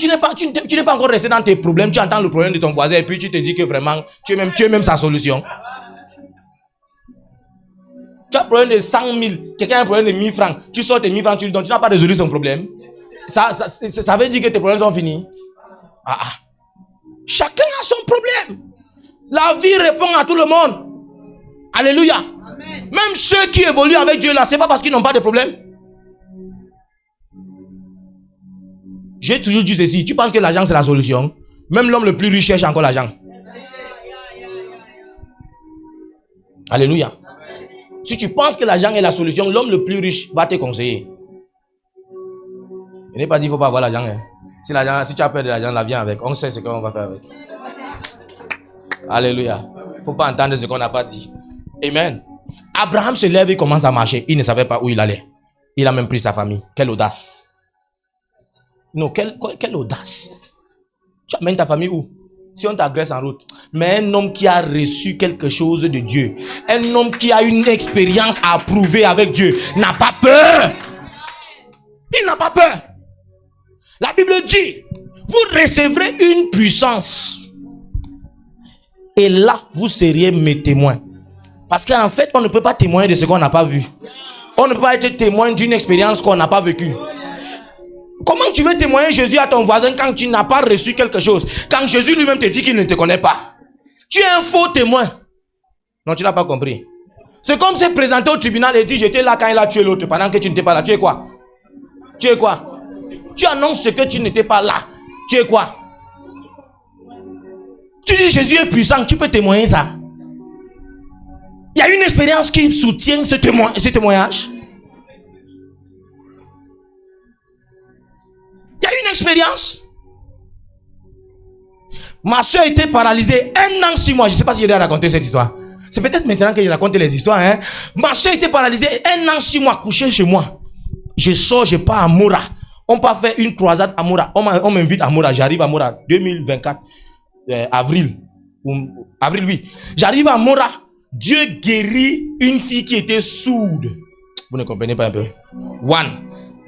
n'es pas encore resté dans tes problèmes. Tu entends le problème de ton voisin et puis tu te dis que vraiment, tu es même sa solution. Tu as un problème de 100 000, quelqu'un a un problème de 1000 francs. Tu sors tes 1000 francs, tu lui donnes, tu n'as pas résolu son problème. Ça veut dire que tes problèmes sont finis. Chacun a son problème. La vie répond à tout le monde. Alléluia. Amen. Même ceux qui évoluent avec Dieu là, c'est pas parce qu'ils n'ont pas de problème. J'ai toujours dit ceci. Tu penses que l'argent c'est la solution? Même l'homme le plus riche cherche encore l'argent. Alléluia. Si tu penses que l'argent est la solution, l'homme le plus riche va te conseiller. Je n'ai pas dit qu'il ne faut pas avoir l'argent. Hein. Si tu as peur de l'argent, la viens avec. On sait ce qu'on va faire avec. Alléluia. Il ne faut pas entendre ce qu'on n'a pas dit. Amen. Abraham se lève et commence à marcher. Il ne savait pas où il allait. Il a même pris sa famille. Quelle audace. Non, quelle audace. Tu amènes ta famille où? Si on t'agresse en route. Mais un homme qui a reçu quelque chose de Dieu, un homme qui a une expérience à prouver avec Dieu, n'a pas peur. Il n'a pas peur. La Bible dit, vous recevrez une puissance. Et là, vous seriez mes témoins. Parce qu'en fait, on ne peut pas témoigner de ce qu'on n'a pas vu. On ne peut pas être témoin d'une expérience qu'on n'a pas vécue. Comment tu veux témoigner Jésus à ton voisin quand tu n'as pas reçu quelque chose? Quand Jésus lui-même te dit qu'il ne te connaît pas. Tu es un faux témoin. Non, tu n'as pas compris. C'est comme se présenter au tribunal et dire j'étais là quand il a tué l'autre pendant que tu n'étais pas là. Tu es quoi? Tu es quoi? Tu annonces ce que tu n'étais pas là. Tu es quoi? Tu dis Jésus est puissant, tu peux témoigner ça. Il y a une expérience qui soutient ce témoignage. Il y a une expérience. Ma soeur était paralysée 1 an 6 mois. Je ne sais pas si j'ai raconté cette histoire. C'est peut-être maintenant que je raconte les histoires. Hein? Ma soeur était paralysée 1 an 6 mois couchée chez moi. Je sors, je pars à Moura. On peut faire une croisade à Moura. On m'invite à Moura. J'arrive à Moura 2024. Avril, oui. J'arrive à Moura. Dieu guérit une fille qui était sourde. Vous ne comprenez pas un peu? 1.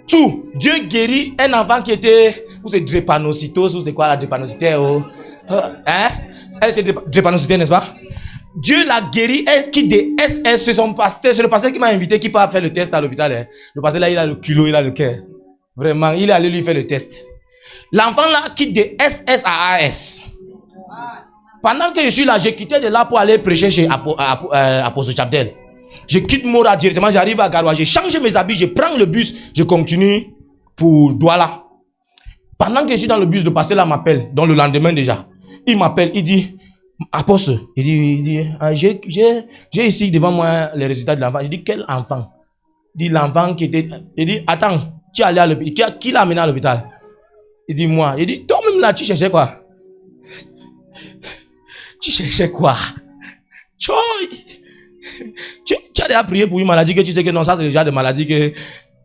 2. Dieu guérit un enfant qui était... Vous savez, drépanocytose, vous savez quoi la drépanocyté? Hein? Elle était drépanocytée, n'est-ce pas? Dieu l'a guéri, elle quitte des SS, c'est son pasteur. C'est le pasteur qui m'a invité, qui part faire le test à l'hôpital. Hein. Le pasteur là, il a le culot, il a le cœur. Vraiment, il est allé lui faire le test. L'enfant là quitte des SS à AS. Pendant que je suis là, j'ai quitté de là pour aller prêcher chez Apostle Chapdel. Je quitte Moura directement, j'arrive à Garoua, j'ai changé mes habits, je prends le bus, je continue pour Douala. Pendant que je suis dans le bus, le pasteur là m'appelle, dans le lendemain déjà. Il m'appelle, il dit, Apostle, il dit j'ai ici devant moi les résultats de l'enfant. Je dis, quel enfant? Il dit, l'enfant qui était... Il dit, attends, tu es allé à l'hôpital, qui l'a amené à l'hôpital? Il dit, moi. Il dit, toi-même là, tu cherchais quoi? Tu cherchais quoi? Tu as déjà prié pour une maladie que tu sais que non, ça c'est déjà des maladies que...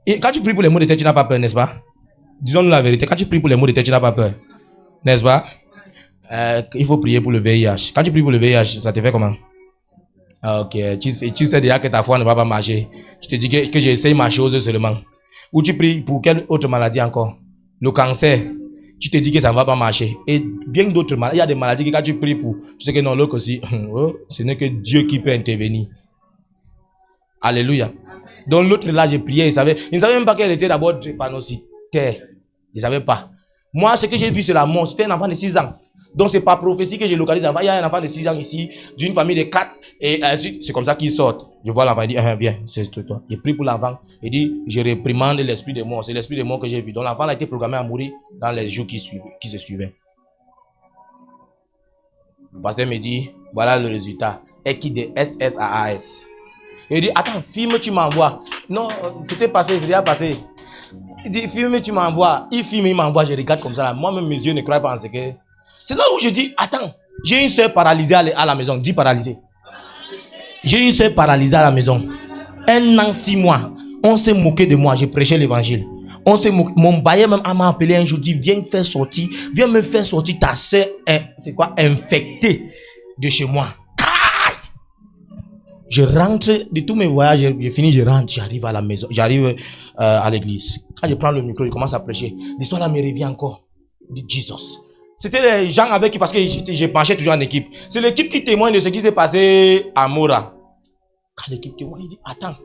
Et quand tu pries pour les maux de tête, tu n'as pas peur, n'est-ce pas? Disons-nous la vérité. Quand tu pries pour les maux de tête, tu n'as pas peur. N'est-ce pas? Il faut prier pour le VIH. Quand tu pries pour le VIH, ça te fait comment? Ah, ok, tu sais déjà que ta foi ne va pas marcher. Tu te dis que j'essaye ma chose seulement. Ou tu pries pour quelle autre maladie encore? Le cancer. Tu te dis que ça ne va pas marcher. Et bien d'autres maladies. Il y a des maladies que quand tu pries pour, tu sais que non, l'autre aussi, ce n'est que Dieu qui peut intervenir. Alléluia. Donc l'autre là, j'ai prié, il ne savait même pas qu'elle était d'abord drépanocytaire. Il ne savait pas. Moi, ce que j'ai vu, c'est la mort. C'était un enfant de 6 ans. Donc, c'est par prophétie que j'ai localisé. Il y a un enfant de 6 ans ici, d'une famille de 4. Et c'est comme ça qu'il sort. Je vois l'enfant, il dit, viens, c'est toi. Il prie pour l'enfant. Il dit, je réprimande l'esprit de mort. C'est l'esprit de mort que j'ai vu. Donc, l'enfant a été programmé à mourir dans les jours qui se suivaient. Le pasteur me dit, voilà le résultat. Équipe de SSAAS. Il dit, attends, film, tu m'envoies. Non, c'était passé, c'est déjà passé. Il dit, film, tu m'envoies. Il filme, il m'envoie, je regarde comme ça. Là. Moi-même, mes yeux ne croient pas en ce que... C'est là où je dis, attends, j'ai une soeur paralysée à la maison. Dis paralysée. J'ai une soeur paralysée à la maison. 1 an, 6 mois. On s'est moqué de moi. J'ai prêché l'évangile. On s'est moqué. Mon bailleur même m'a appelé un jour. Dit, viens me faire sortir ta soeur. C'est quoi? Infectée de chez moi. Je rentre de tous mes voyages. J'ai fini, je rentre. J'arrive à la maison. J'arrive à l'église. Quand je prends le micro, je commence à prêcher. L'histoire là me revient encore. De Jesus. C'était les gens avec qui, parce que j'ai penché toujours en équipe. C'est l'équipe qui témoigne de ce qui s'est passé à Mora. Quand l'équipe témoigne, il dit, attends,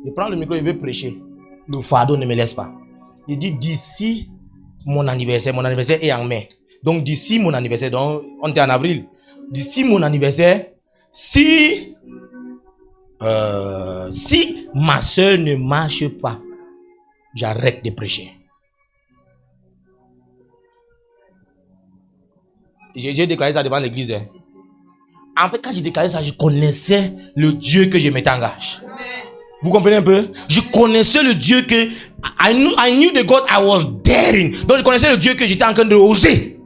je prends le micro, il veut prêcher. Le fardeau ne me laisse pas. Il dit, d'ici mon anniversaire est en mai. Donc d'ici mon anniversaire, donc on était en avril. D'ici mon anniversaire, si ma soeur ne marche pas, j'arrête de prêcher. J'ai déclaré ça devant l'église. En fait, quand j'ai déclaré ça, je connaissais le Dieu que je m'étais engagé. Vous comprenez un peu? Je connaissais le Dieu que... I knew the God I was daring. Donc, je connaissais le Dieu que j'étais en train de oser.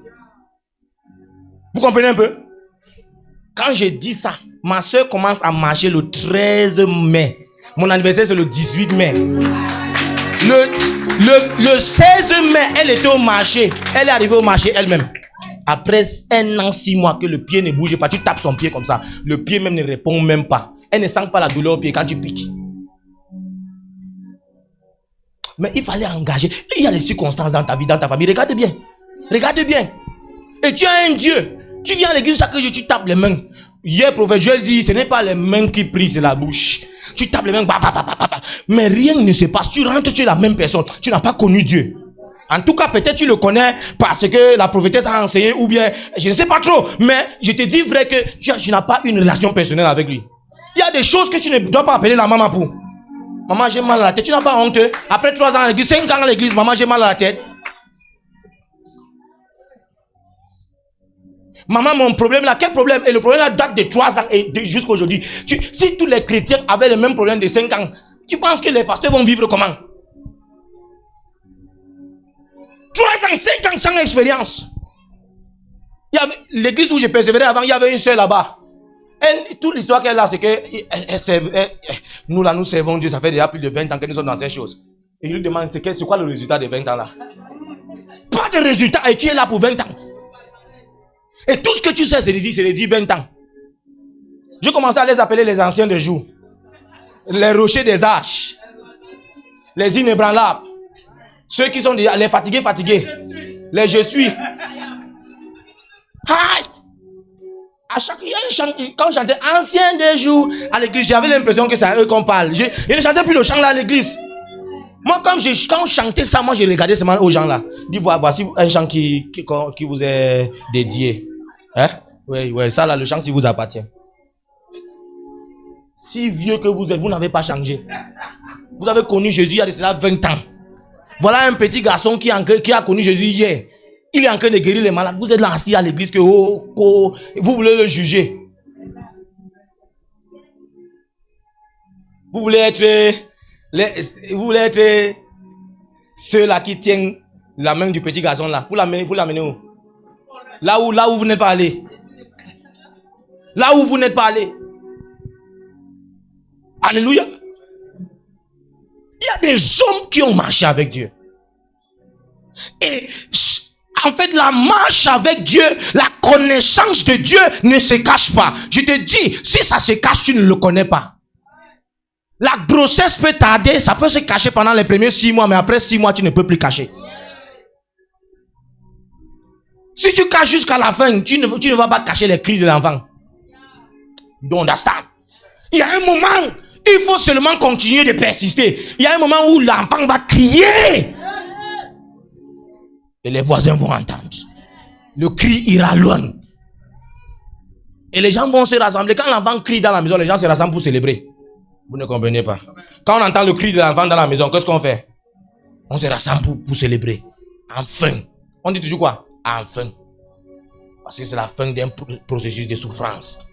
Vous comprenez un peu? Quand j'ai dit ça, ma soeur commence à marcher le 13 mai. Mon anniversaire, c'est le 18 mai. Le 16 mai, elle était au marché. Elle est arrivée au marché elle-même. Après 1 an, 6 mois que le pied ne bouge pas, tu tapes son pied comme ça. Le pied même ne répond même pas. Elle ne sent pas la douleur au pied quand tu piques. Mais il fallait engager. Il y a des circonstances dans ta vie, dans ta famille. Regarde bien. Regarde bien. Et tu as un Dieu. Tu viens à l'église chaque jour, tu tapes les mains. Hier, prophète Joël dit, ce n'est pas les mains qui prient, c'est la bouche. Tu tapes les mains, mais rien ne se passe. Tu rentres, tu es la même personne. Tu n'as pas connu Dieu. En tout cas, peut-être tu le connais parce que la prophétesse a enseigné ou bien, je ne sais pas trop. Mais je te dis vrai que tu n'as pas une relation personnelle avec lui. Il y a des choses que tu ne dois pas appeler la maman pour. Maman, j'ai mal à la tête. Tu n'as pas honte. Après 3 ans à l'église, 5 ans à l'église, maman, j'ai mal à la tête. Maman, mon problème là, quel problème? Et le problème là date de 3 ans et jusqu'à aujourd'hui. Si tous les chrétiens avaient le même problème de 5 ans, tu penses que les pasteurs vont vivre comment? 3 ans, 5 ans sans expérience. Il y avait l'église où je persévérais avant, il y avait une soeur là-bas. Toute l'histoire qu'elle a, c'est que nous là, nous servons Dieu, ça fait déjà plus de 20 ans que nous sommes dans ces choses. Et je lui demande, c'est quoi le résultat de 20 ans là? Pas de résultat, et tu es là pour 20 ans. Et tout ce que tu sais, c'est de dire 20 ans. Je commençais à les appeler les anciens des jours. Les rochers des âges. Les inébranlables. Ceux qui sont les fatigués. Les je suis. Aïe! À chaque quand je chantais anciens des jours à l'église, j'avais l'impression que c'est à eux qu'on parle. Je ne chantais plus le chant là à l'église. Moi, quand je chantais ça, moi, je regardais seulement aux gens là. Dis, voici un chant qui vous est dédié. Hein? Oui, ça là, le chant qui vous appartient. Si vieux que vous êtes, vous n'avez pas changé. Vous avez connu Jésus il y a de cela 20 ans. Voilà un petit garçon qui a connu Jésus hier. Il est en train de guérir les malades. Vous êtes là assis à l'église que vous voulez le juger. Vous voulez être ceux-là qui tiennent la main du petit garçon là. Pour l'amener où? Là où vous n'êtes pas allé. Là où vous n'êtes pas allé. Alléluia. Il y a des hommes qui ont marché avec Dieu. Et En fait, la marche avec Dieu, la connaissance de Dieu ne se cache pas. Je te dis, si ça se cache, tu ne le connais pas. La grossesse peut tarder, ça peut se cacher pendant les premiers 6 mois, mais après 6 mois, tu ne peux plus cacher. Si tu caches jusqu'à la fin, tu ne vas pas cacher les cris de l'enfant. You don't understand. Il y a un moment, il faut seulement continuer de persister. Il y a un moment où l'enfant va crier. Et les voisins vont entendre. Le cri ira loin. Et les gens vont se rassembler. Quand l'enfant crie dans la maison, les gens se rassemblent pour célébrer. Vous ne comprenez pas. Quand on entend le cri de l'enfant dans la maison, qu'est-ce qu'on fait? On se rassemble pour célébrer. Enfin. On dit toujours quoi? Enfin. Parce que c'est la fin d'un processus de souffrance.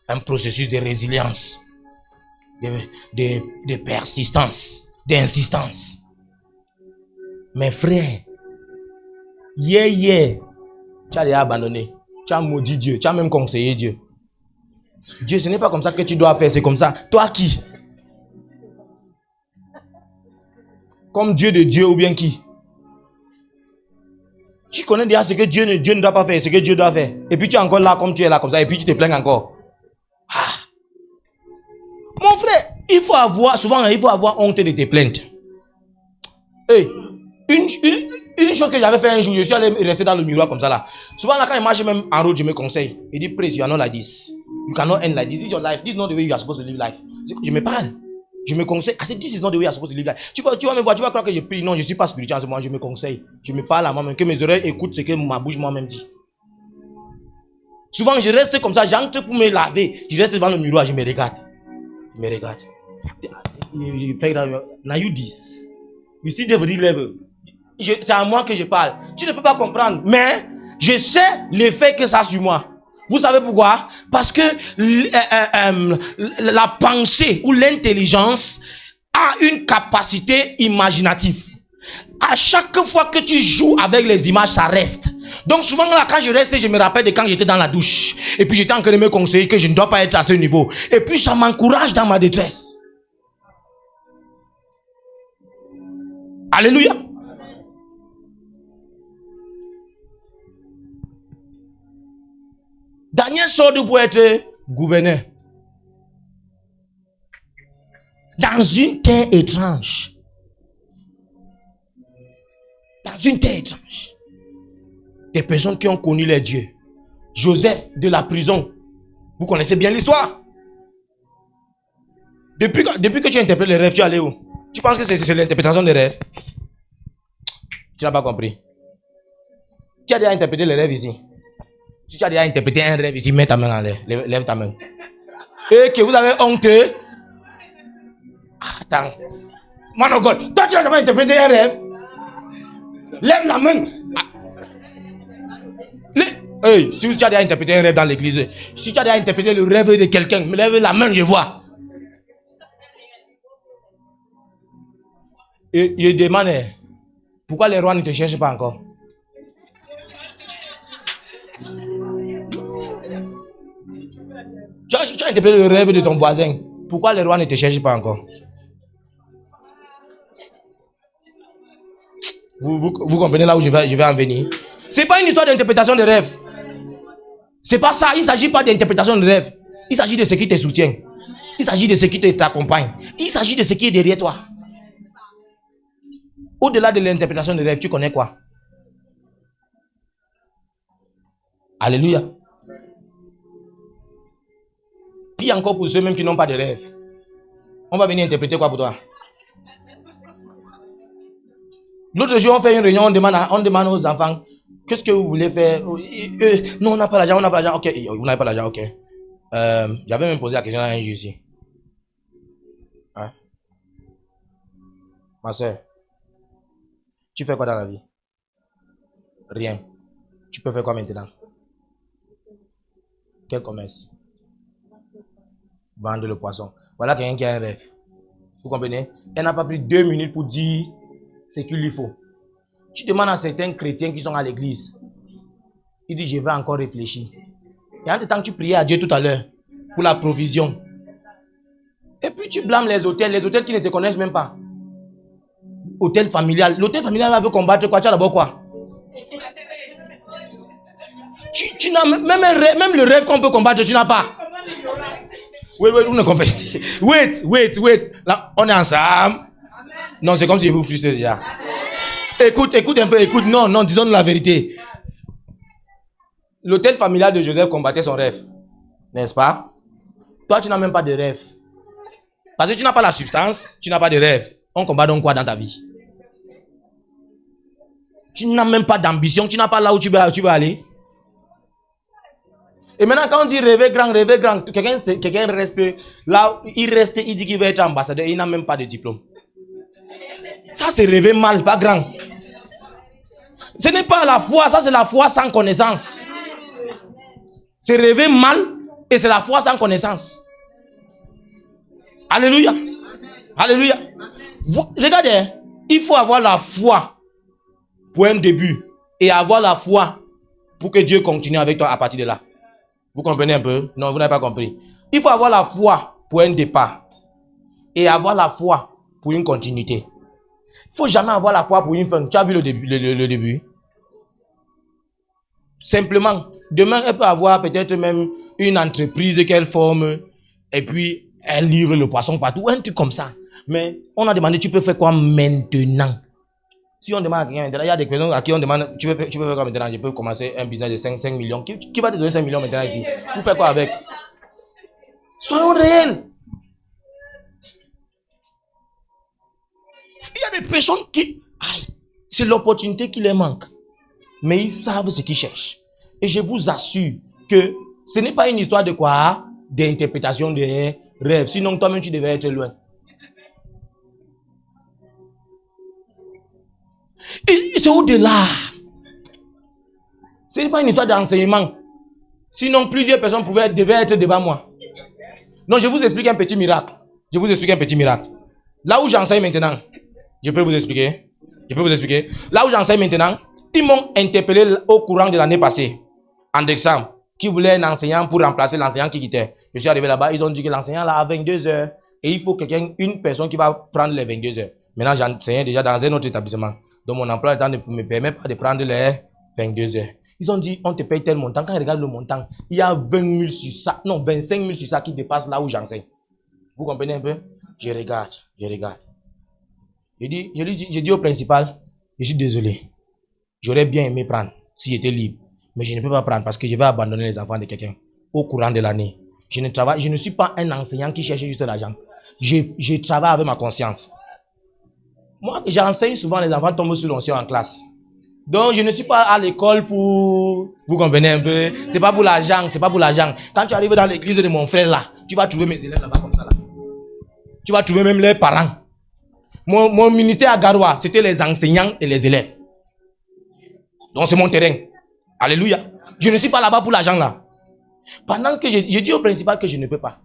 Un processus de résilience. De persistance. D'insistance. Mes frères, tu as déjà abandonné. Tu as maudit Dieu. Tu as même conseillé Dieu. Dieu, ce n'est pas comme ça que tu dois faire. C'est comme ça. Toi qui? Comme Dieu de Dieu ou bien qui? Tu connais déjà ce que Dieu ne doit pas faire, ce que Dieu doit faire. Et puis tu es encore là comme tu es là comme ça. Et puis tu te plains encore. Ah. Mon frère, souvent il faut avoir honte de tes plaintes. Hey, une chose que j'avais fait un jour, je suis allé rester dans le miroir comme ça là. Souvent là, quand je marche même en route, je me conseille. Il dit, praise, you are not like this. You cannot end like this. This is your life. This is not the way you are supposed to live life. Je me parle. Je me conseille. I said, this is not the way you are supposed to live life. Tu vas me voir, tu vas croire que je prie. Non, je ne suis pas spirituel en ce moment. Je me conseille. Je me parle à moi-même. Que mes oreilles écoutent ce que ma bouche moi-même dit. Souvent, je reste comme ça. J'entre pour me laver. Je reste devant le miroir. Je me regarde. Je me regarde. Now you this. You see the level. C'est à moi que je parle. Tu ne peux pas comprendre. Mais je sais l'effet que ça a sur moi. Vous savez pourquoi? Parce que la pensée ou l'intelligence a une capacité imaginative. À chaque fois que tu joues avec les images, ça reste. Donc souvent là, quand je reste, je me rappelle de quand j'étais dans la douche. Et puis j'étais en train de me conseiller que je ne dois pas être à ce niveau. Et puis ça m'encourage dans ma détresse. Alléluia. Daniel sort pour être gouverneur. Dans une terre étrange. Dans une terre étrange. Des personnes qui ont connu les dieux. Joseph de la prison. Vous connaissez bien l'histoire. Depuis que tu interprètes les rêves, tu es allé où? Tu penses que c'est l'interprétation des rêves? Tu n'as pas compris. Tu as déjà interprété les rêves ici. Si tu as déjà interprété un rêve ici, mets ta main en l'air. Lève ta main. Et que vous avez honte. Attends. Man of God, toi tu n'as jamais interprété un rêve. Lève la main. Hey, si tu as déjà interprété un rêve dans l'église, si tu as déjà interprété le rêve de quelqu'un, lève la main, je vois. Et il demande, pourquoi les rois ne te cherchent pas encore? Tu as interprété le rêve de ton voisin. Pourquoi les rois ne te cherchent pas encore? Vous comprenez là où je vais en venir? Ce n'est pas une histoire d'interprétation de rêve. Ce n'est pas ça. Il ne s'agit pas d'interprétation de rêve. Il s'agit de ce qui te soutient. Il s'agit de ce qui t'accompagne. Il s'agit de ce qui est derrière toi. Au-delà de l'interprétation de rêve, tu connais quoi? Alléluia. Puis encore pour ceux même qui n'ont pas de rêve. On va venir interpréter quoi pour toi? L'autre jour, on fait une réunion, on demande aux enfants, qu'est-ce que vous voulez faire? Non, on n'a pas l'argent, on n'a pas l'argent. Ok, vous n'avez pas l'argent, ok. J'avais même posé la question à un jour ici. Hein? Ma soeur, tu fais quoi dans la vie? Rien. Tu peux faire quoi maintenant? Quel commerce? Vendre le poisson. Voilà quelqu'un qui a un rêve. Vous comprenez? Elle n'a pas pris 2 minutes pour dire ce qu'il lui faut. Tu demandes à certains chrétiens qui sont à l'église. Il dit, je vais encore réfléchir. Et en tout temps, tu priais à Dieu tout à l'heure pour la provision. Et puis tu blâmes les hôtels qui ne te connaissent même pas. Hôtel familial. L'hôtel familial là veut combattre quoi? Tu as d'abord quoi? Tu n'as même le rêve qu'on peut combattre, tu n'as pas. Wait, on ne combat. Wait. Là, on est ensemble. Non, c'est comme si vous frustrez déjà. Écoute un peu, écoute. Non, disons-nous la vérité. L'hôtel familial de Joseph combattait son rêve. N'est-ce pas? Toi, tu n'as même pas de rêve. Parce que tu n'as pas la substance, tu n'as pas de rêve. On combat donc quoi dans ta vie? Tu n'as même pas d'ambition, tu n'as pas là où tu veux aller. Et maintenant, quand on dit rêver grand, quelqu'un reste là, il dit qu'il veut être ambassadeur, il n'a même pas de diplôme. Ça, c'est rêver mal, pas grand. Ce n'est pas la foi, ça c'est la foi sans connaissance. C'est rêver mal et c'est la foi sans connaissance. Alléluia. Alléluia. Regardez, il faut avoir la foi pour un début et avoir la foi pour que Dieu continue avec toi à partir de là. Vous comprenez un peu? Non, vous n'avez pas compris. Il faut avoir la foi pour un départ et avoir la foi pour une continuité. Il ne faut jamais avoir la foi pour une fin. Tu as vu le début? Simplement, demain, elle peut avoir peut-être même une entreprise qu'elle forme et puis elle livre le poisson partout, un truc comme ça. Mais on a demandé, tu peux faire quoi maintenant? Si on demande à quelqu'un maintenant, il y a des personnes à qui on demande, tu peux faire quoi maintenant? Je peux commencer un business de 5 millions. Qui va te donner 5 millions maintenant ici? Vous faites quoi avec? Soyons réels. Il y a des personnes qui, c'est l'opportunité qui les manque. Mais ils savent ce qu'ils cherchent. Et je vous assure que ce n'est pas une histoire de quoi? D'interprétation des rêves. Sinon, toi-même, tu devais être loin. Et c'est au-delà. Ce n'est pas une histoire d'enseignement. Sinon, plusieurs personnes devaient être devant moi. Non, je vous explique un petit miracle. Là où j'enseigne maintenant, je peux vous expliquer. Là où j'enseigne maintenant, ils m'ont interpellé au courant de l'année passée, en décembre, qui voulait un enseignant pour remplacer l'enseignant qui quittait. Je suis arrivé là-bas, ils ont dit que l'enseignant là a 22 heures et il faut une personne qui va prendre les 22 heures. Maintenant, j'enseigne déjà dans un autre établissement. Donc, mon emploi ne me permet pas de prendre les 22 heures. Ils ont dit, on te paye tel montant. Quand ils regardent le montant, il y a 20 000 sur ça, non, 25 000 sur ça qui dépasse là où j'enseigne. Vous comprenez un peu? Je regarde. J'ai dit au principal, je suis désolé. J'aurais bien aimé prendre si j'étais libre. Mais je ne peux pas prendre parce que je vais abandonner les enfants de quelqu'un au courant de l'année. Je ne suis pas un enseignant qui cherche juste l'argent. Je travaille avec ma conscience. Moi, j'enseigne souvent, les enfants tombent sur l'onction en classe. Donc, je ne suis pas à l'école pour... Vous comprenez un peu? C'est pas pour l'argent. Quand tu arrives dans l'église de mon frère là, tu vas trouver mes élèves là-bas comme ça là. Tu vas trouver même les parents. Mon ministère à Garoua, c'était les enseignants et les élèves. Donc, c'est mon terrain. Alléluia. Je ne suis pas là-bas pour l'argent là. Pendant que je dis au principal que je ne peux pas,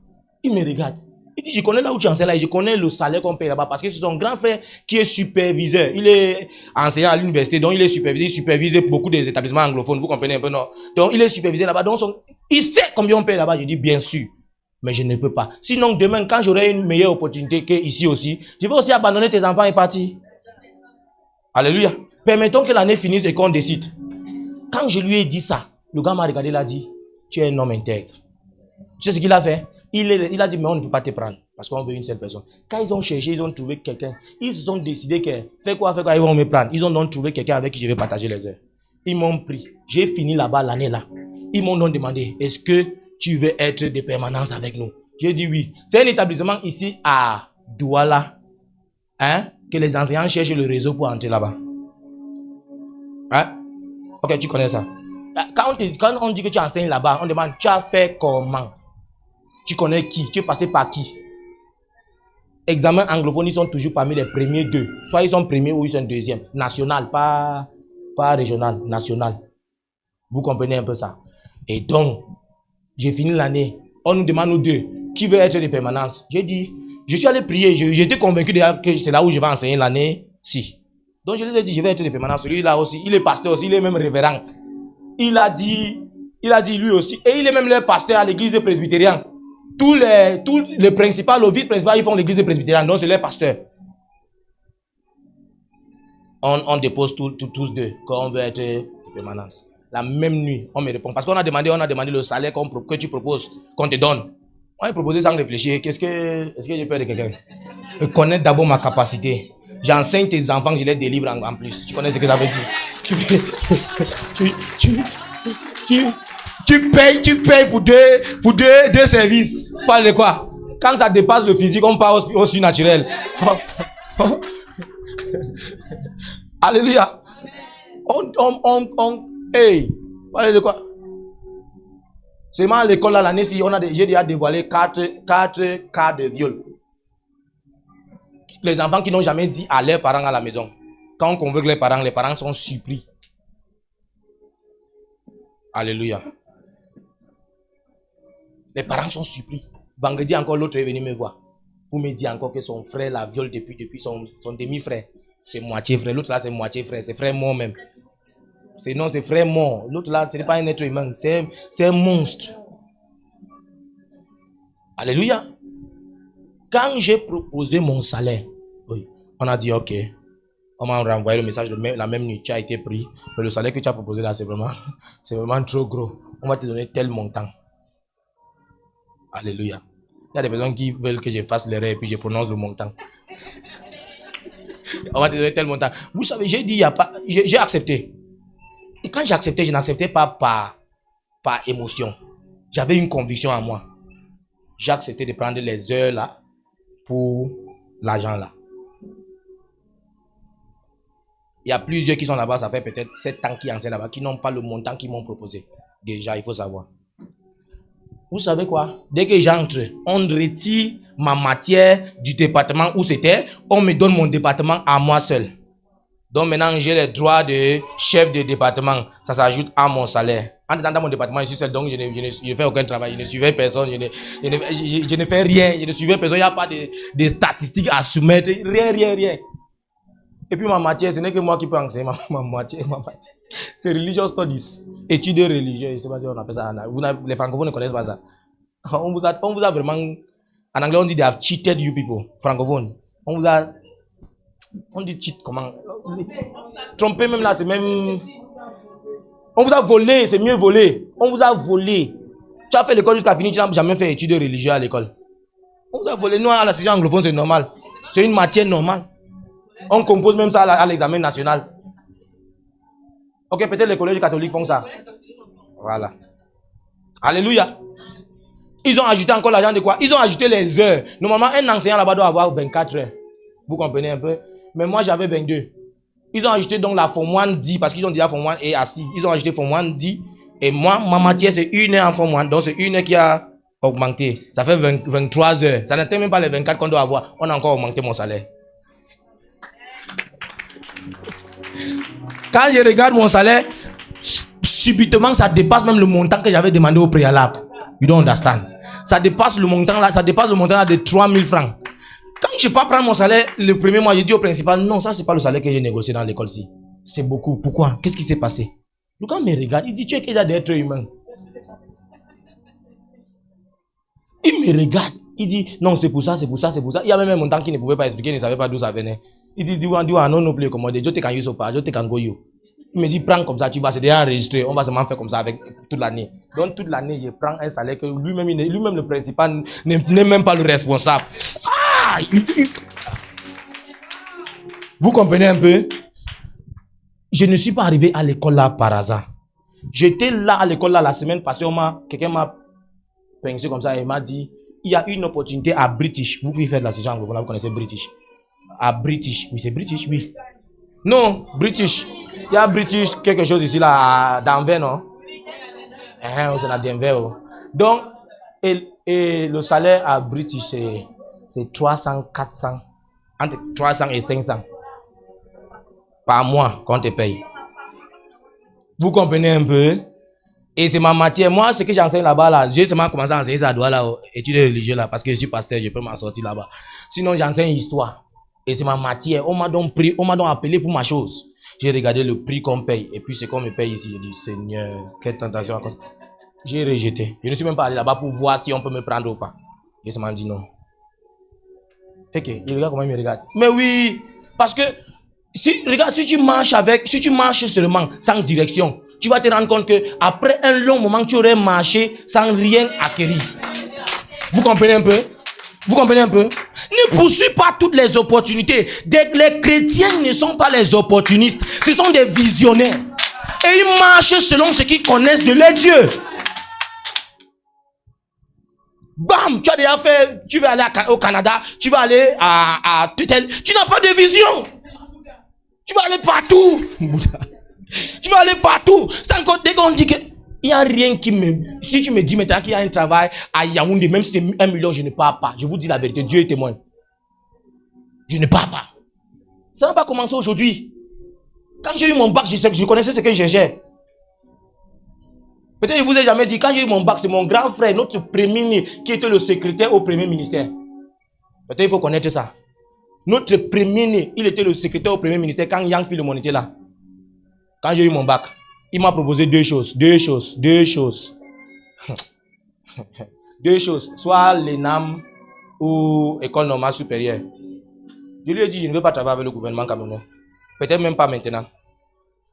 il me regarde. Il dit, je connais là où tu enseignes là et je connais le salaire qu'on paye là-bas parce que c'est son grand frère qui est superviseur. Il est enseignant à l'université, donc il est superviseur. Il supervise beaucoup des établissements anglophones. Vous comprenez un peu, non? Donc, il est superviseur là-bas. Donc, il sait combien on paye là-bas. Je dis, bien sûr. Mais je ne peux pas. Sinon, demain, quand j'aurai une meilleure opportunité qu'ici aussi, je vais aussi abandonner tes enfants et partir. Alléluia. Permettons que l'année finisse et qu'on décide. Quand je lui ai dit ça, le gars m'a regardé, il a dit, tu es un homme intègre. Tu sais ce qu'il a fait? Il a dit, mais on ne peut pas te prendre parce qu'on veut une seule personne. Quand ils ont cherché, ils ont trouvé quelqu'un. Ils se sont décidés que, fais quoi, ils vont me prendre. Ils ont donc trouvé quelqu'un avec qui je vais partager les heures. Ils m'ont pris. J'ai fini là-bas l'année là. Ils m'ont donc demandé, est-ce que tu veux être de permanence avec nous? J'ai dit oui. C'est un établissement ici à Douala. Que les enseignants cherchent le réseau pour entrer là-bas. Ok, tu connais ça. Quand on dit que tu enseignes là-bas, on demande, tu as fait comment? Tu connais qui? Tu es passé par qui? Examen anglophone, ils sont toujours parmi les premiers deux. Soit ils sont premiers ou ils sont deuxièmes. National, pas régional, national. Vous comprenez un peu ça? Et donc, j'ai fini l'année. On nous demande nous deux, qui veut être de permanence? J'ai dit, je suis allé prier. J'étais convaincu déjà que c'est là où je vais enseigner l'année. Si. Donc je lui ai dit, je vais être de permanence. Lui là aussi, il est pasteur aussi, il est même révérend. Il a dit lui aussi. Et il est même le pasteur à l'église presbytérienne. Tous les principaux, le vice-principal, ils font l'église presbytérienne. Donc c'est les pasteurs. On dépose tous deux quand on veut être de permanence. La même nuit, on me répond. Parce qu'on a demandé le salaire que tu proposes, qu'on te donne. On a proposé sans réfléchir. Est-ce que j'ai peur de quelqu'un? Connaître d'abord ma capacité. J'enseigne tes enfants, je les délivre en plus. Tu connais ce que ça veut dire? Tu payes pour deux services. Parle de quoi? Quand ça dépasse le physique, on part au surnaturel. Alléluia. Hey, parle de quoi? C'est à l'école là, l'année-ci, j'ai déjà dévoilé 4 cas de viol. Les enfants qui n'ont jamais dit à leurs parents à la maison. Quand on convoque les parents sont surpris. Alléluia. Les parents sont surpris. Vendredi encore, l'autre est venu me voir. Pour me dire encore que son frère la viole depuis son demi-frère. C'est moitié frère. L'autre là, c'est moitié frère. C'est frère mort même. C'est frère mort. L'autre là, ce n'est pas un être humain. C'est un monstre. Alléluia. Quand j'ai proposé mon salaire, oui, on a dit ok. On m'a renvoyé le message la même nuit. Tu as été pris. Mais le salaire que tu as proposé là, c'est vraiment trop gros. On va te donner tel montant. Alléluia. Il y a des personnes qui veulent que je fasse l'erreur et puis je prononce le montant. On va te donner tel montant. Vous savez, j'ai dit, j'ai accepté. Et quand j'ai accepté, je n'acceptais pas par émotion. J'avais une conviction en moi. J'ai accepté de prendre les heures là pour l'argent là. Il y a plusieurs qui sont là-bas, ça fait peut-être 7 ans qu'ils enseignent là-bas, qui n'ont pas le montant qu'ils m'ont proposé. Déjà, il faut savoir. Vous savez quoi? Dès que j'entre, on retire ma matière du département où c'était, on me donne mon département à moi seul. Donc maintenant, j'ai les droits de chef de département. Ça s'ajoute à mon salaire. En étant dans mon département, je suis seul, donc je ne fais aucun travail. Je ne suivais personne, je ne fais rien. Je ne suivais personne, il n'y a pas de statistiques à soumettre. Rien. Et puis ma matière, ce n'est que moi qui peux enseigner ma matière. C'est religious studies. Études religieuses, je ne sais pas si on appelle ça. Les francophones ne connaissent pas ça. On vous a vraiment... En anglais, on dit they have cheated you people. Francophones. On dit cheat comment? Tromper même là, c'est même... On vous a volé, c'est mieux volé. On vous a volé. Tu as fait l'école jusqu'à finir, tu n'as jamais fait études religieuses à l'école. On vous a volé. Nous, à la section anglophone, c'est normal. C'est une matière normale. On compose même ça à l'examen national. Ok, peut-être les collèges catholiques font ça. Voilà. Alléluia. Ils ont ajouté encore l'argent de quoi? Ils ont ajouté les heures. Normalement, un enseignant là-bas doit avoir 24 heures. Vous comprenez un peu? Mais moi, j'avais 22. Ils ont ajouté donc la Form 1 10 parce qu'ils ont déjà Form 1 et assis. Ils ont ajouté Form 1 10. Et moi, ma matière, c'est 1 heure en Form 1. Donc, c'est 1 heure qui a augmenté. Ça fait 23 heures. Ça n'atteint même pas les 24 qu'on doit avoir. On a encore augmenté mon salaire. Quand je regarde mon salaire, subitement, ça dépasse même le montant que j'avais demandé au préalable. You don't understand. Ça dépasse le montant là, de 3000 francs. Quand je ne peux pas prendre mon salaire le premier mois, je dis au principal, non, ça c'est pas le salaire que j'ai négocié dans l'école-ci. C'est beaucoup. Pourquoi? Qu'est-ce qui s'est passé? Le gars me regarde, il dit, tu es qu'il y a d'être humain. Il me regarde, il dit, non, c'est pour ça. Il y a même un montant qui ne pouvait pas expliquer, il ne savait pas d'où ça venait. Il dit, non plus commandé, je te can use pas, je te can go you. Il me dit, prends comme ça, tu vas, c'est déjà enregistré, on va seulement faire comme ça avec toute l'année. Donc toute l'année, je prends un salaire que lui-même le principal n'est même pas le responsable. Ah! Vous comprenez un peu? Je ne suis pas arrivé à l'école là par hasard. J'étais là à l'école là la semaine passée, quelqu'un m'a pensé comme ça et m'a dit, il y a une opportunité à British. Vous pouvez faire de la session anglophone, vous connaissez British. À British. Oui, c'est British, oui. Non, British. Il y a British quelque chose ici là, à Denver, non? C'est à Denver. Donc, et le salaire à British, c'est 300, 400, entre 300 et 500 par mois qu'on te paye. Vous comprenez un peu? Et c'est ma matière. Moi, ce que j'enseigne là-bas, là, j'ai seulement commencé à enseigner ça à Douala, là, études religieuses, là, parce que je suis pasteur, je peux m'en sortir là-bas. Sinon, j'enseigne histoire. Et c'est ma matière. On m'a donc appelé pour ma chose. J'ai regardé le prix qu'on paye. Et puis, ce qu'on me paye ici, j'ai dit, Seigneur, quelle tentation. J'ai rejeté. Je ne suis même pas allé là-bas pour voir si on peut me prendre ou pas. J'ai seulement dit non. Ok, il regarde comment il me regarde. Mais oui, parce que, regarde, si tu marches seulement, sans direction, tu vas te rendre compte qu'après un long moment, tu aurais marché sans rien acquérir. Vous comprenez un peu? Vous comprenez un peu? Ne poursuis pas toutes les opportunités. Les chrétiens ne sont pas les opportunistes. Ce sont des visionnaires. Et ils marchent selon ce qu'ils connaissent de leur Dieu. Bam! Tu as déjà fait, tu vas aller au Canada, tu vas aller à tu n'as pas de vision. Tu vas aller partout. Tu vas aller partout. Dès qu'on dit que il n'y a rien qui me... Si tu me dis maintenant qu'il y a un travail à Yaoundé, même si c'est 1 million, je ne pars pas. Je vous dis la vérité, Dieu est témoin. Je ne pars pas. Ça n'a pas commencé aujourd'hui. Quand j'ai eu mon bac, je connaissais ce que je cherchais. Peut-être que je ne vous ai jamais dit, quand j'ai eu mon bac, c'est mon grand frère, notre premier, qui était le secrétaire au premier ministère. Peut-être qu'il faut connaître ça. Notre premier, il était le secrétaire au premier ministère quand Yang Philemon était là. Quand j'ai eu mon bac, il m'a proposé deux choses. Deux choses. Soit l'ENAM ou École normale supérieure. Je lui ai dit, je ne veux pas travailler avec le gouvernement camerounais. Peut-être même pas maintenant.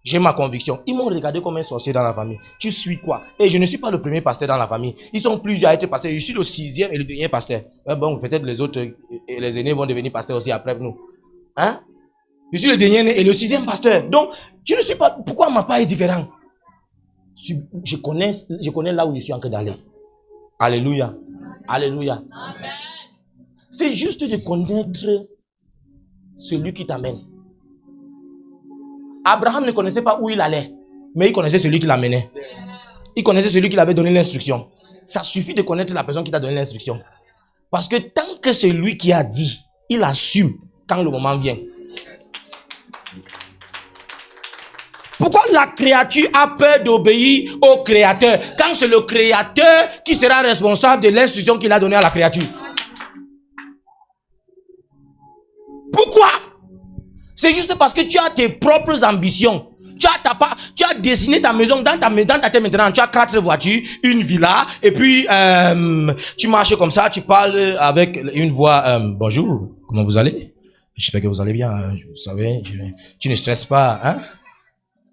J'ai ma conviction. Ils m'ont regardé comme un sorcier dans la famille. Tu suis quoi? Et je ne suis pas le premier pasteur dans la famille. Ils sont plusieurs à être pasteurs. Je suis le 6e et le dernier pasteur. Bon, peut-être les autres, les aînés vont devenir pasteurs aussi après nous. Hein? Je suis le dernier et le 6e pasteur. Donc, je ne sais pas pourquoi ma part est différente. Je connais là où je suis en train d'aller. Alléluia. Alléluia. Amen. C'est juste de connaître celui qui t'amène. Abraham ne connaissait pas où il allait, mais il connaissait celui qui l'amenait. Il connaissait celui qui lui avait donné l'instruction. Ça suffit de connaître la personne qui t'a donné l'instruction. Parce que tant que c'est lui qui a dit, il assume quand le moment vient. Pourquoi la créature a peur d'obéir au Créateur quand c'est le Créateur qui sera responsable de l'instruction qu'il a donnée à la créature? Pourquoi? C'est juste parce que tu as tes propres ambitions. Tu as dessiné ta maison dans ta tête maintenant. Tu as 4 voitures, une villa, et puis tu marches comme ça, tu parles avec une voix. Bonjour, comment vous allez? J'espère que vous allez bien. Vous savez, tu ne stresses pas, hein?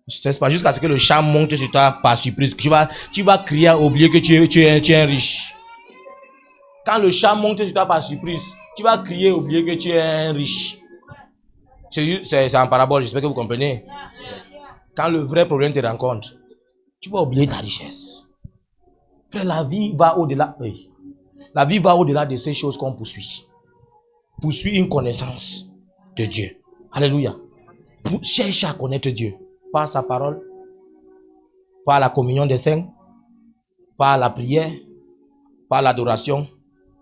Ne stresse pas jusqu'à ce que le chat monte sur toi par surprise. Tu vas crier à oublier que tu es un riche. Quand le chat monte sur toi par surprise, tu vas crier à oublier que tu es un riche. C'est en parabole, j'espère que vous comprenez. Quand le vrai problème te rencontre, tu vas oublier ta richesse. Frère, la vie va au-delà. Oui. La vie va au-delà de ces choses qu'on poursuit. Poursuis une connaissance de Dieu. Alléluia. Cherche à connaître Dieu. Par sa parole, par la communion des saints, par la prière, par l'adoration.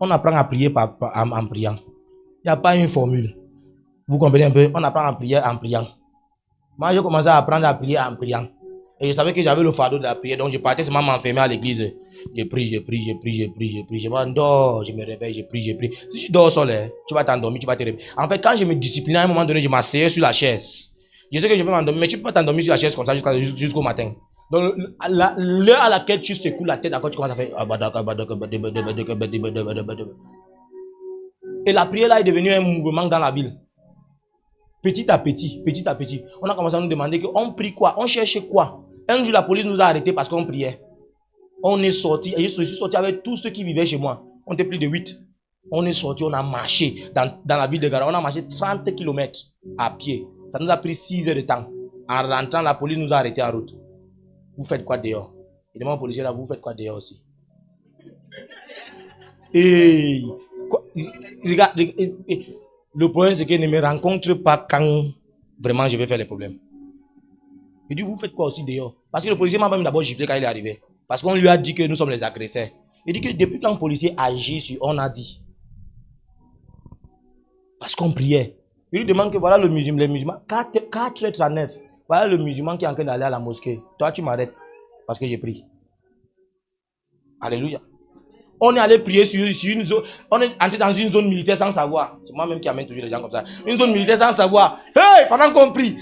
On apprend à prier en priant. Il n'y a pas une formule. Vous comprenez un peu? On apprend à prier en priant. Moi, j'ai commencé à apprendre à prier en priant. Et je savais que j'avais le fardeau de la prière. Donc, je partais seulement m'enfermer à l'église. Je prie. Je m'endors, je me réveille, je prie. Si tu dors seul, tu vas t'endormir, tu vas te réveiller. En fait, quand je me disciplinais à un moment donné, je m'asseyais sur la chaise. Je sais que je vais m'endormir, mais tu ne peux pas t'endormir sur la chaise comme ça jusqu'au matin. Donc, l'heure à laquelle tu secoues la tête, d'accord, tu commences à faire. Et la prière là est devenue un mouvement dans la ville. Petit à petit, on a commencé à nous demander qu'on prie quoi, on cherchait quoi. Un jour, la police nous a arrêtés parce qu'on priait. On est sorti, et je suis sorti avec tous ceux qui vivaient chez moi. On était plus de 8. On est sorti, on a marché dans la ville de Gara. On a marché 30 km à pied. Ça nous a pris 6 heures de temps. En rentrant, la police nous a arrêtés en route. Vous faites quoi dehors? Et demande au policier là, vous faites quoi dehors aussi? Et regarde, le problème c'est qu'il ne me rencontre pas quand vraiment je vais faire les problèmes. Il dit, vous faites quoi aussi dehors? Parce que le policier m'a même d'abord giflé quand il est arrivé. Parce qu'on lui a dit que nous sommes les agresseurs. Il dit que depuis qu'un policier agit sur, on a dit. Parce qu'on priait. Il lui demande que voilà les musulmans, 4h39. Voilà le musulman qui est en train d'aller à la mosquée. Toi, tu m'arrêtes. Parce que j'ai prié. Alléluia. On est allé prier sur une zone. On est entré dans une zone militaire sans savoir. C'est moi-même qui amène toujours les gens comme ça. Une zone militaire sans savoir. Hey, pendant qu'on prie,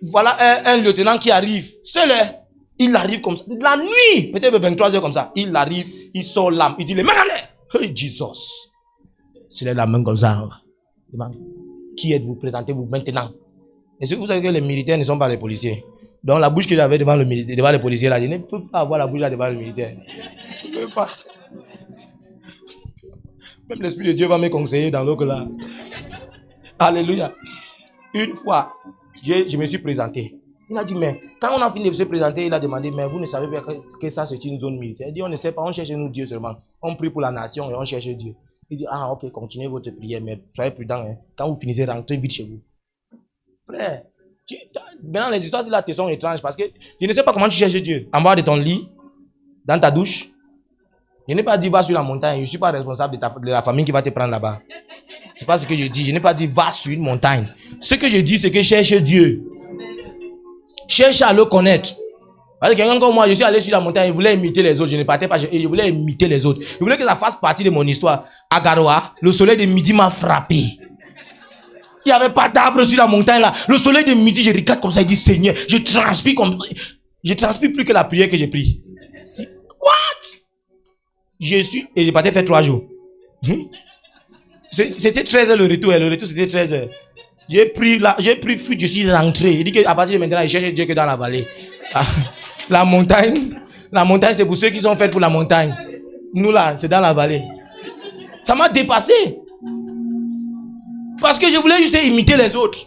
voilà un lieutenant qui arrive. Seul, il arrive comme ça. La nuit, peut-être 23h comme ça. Il arrive, il sort l'âme. Il dit les mains en l'air. Hey, Jesus. C'est la main comme ça. Qui êtes-vous? Présentez-vous maintenant. Et vous savez que les militaires ne sont pas les policiers. Donc la bouche que j'avais devant le militaire, devant les policiers là, je ne peux pas avoir la bouche là devant le militaire. Je ne peux pas. Même l'Esprit de Dieu va me conseiller dans l'autre là. Alléluia. Une fois, je me suis présenté. Il a dit, mais quand on a fini de se présenter, il a demandé, mais vous ne savez pas que ça c'est une zone militaire. Il dit, on ne sait pas, on cherche nous Dieu seulement. On prie pour la nation et on cherche Dieu. Il dit, ah ok, continuez votre prière, mais soyez prudents. Hein. Quand vous finissez, rentrez vite chez vous. Frère, maintenant les histoires là te sont étranges parce que je ne sais pas comment tu cherches Dieu. En bas de ton lit, dans ta douche. Je n'ai pas dit va sur la montagne, je ne suis pas responsable de la famille qui va te prendre là-bas. C'est pas ce que je dis. Je n'ai pas dit va sur une montagne. Ce que je dis, c'est que cherche Dieu. Cherche à le connaître. Parce que quelqu'un comme moi, je suis allé sur la montagne, il voulait imiter les autres. Je ne partais pas, je voulais imiter les autres. Je voulais que ça fasse partie de mon histoire. À Garoua, le soleil de midi m'a frappé. Il n'y avait pas d'arbre sur la montagne là. Le soleil de midi, je regarde comme ça, il dit Seigneur, je transpire plus que la prière que j'ai pris. What? Je suis, et j'ai parti faire 3 jours. C'était 13h le retour, et le retour c'était 13h. J'ai pris fuite, je suis rentré. Il dit qu'à partir de maintenant, il cherche Dieu que dans la vallée. La montagne, c'est pour ceux qui sont faits pour la montagne. Nous là, c'est dans la vallée. Ça m'a dépassé. Parce que je voulais juste imiter les autres.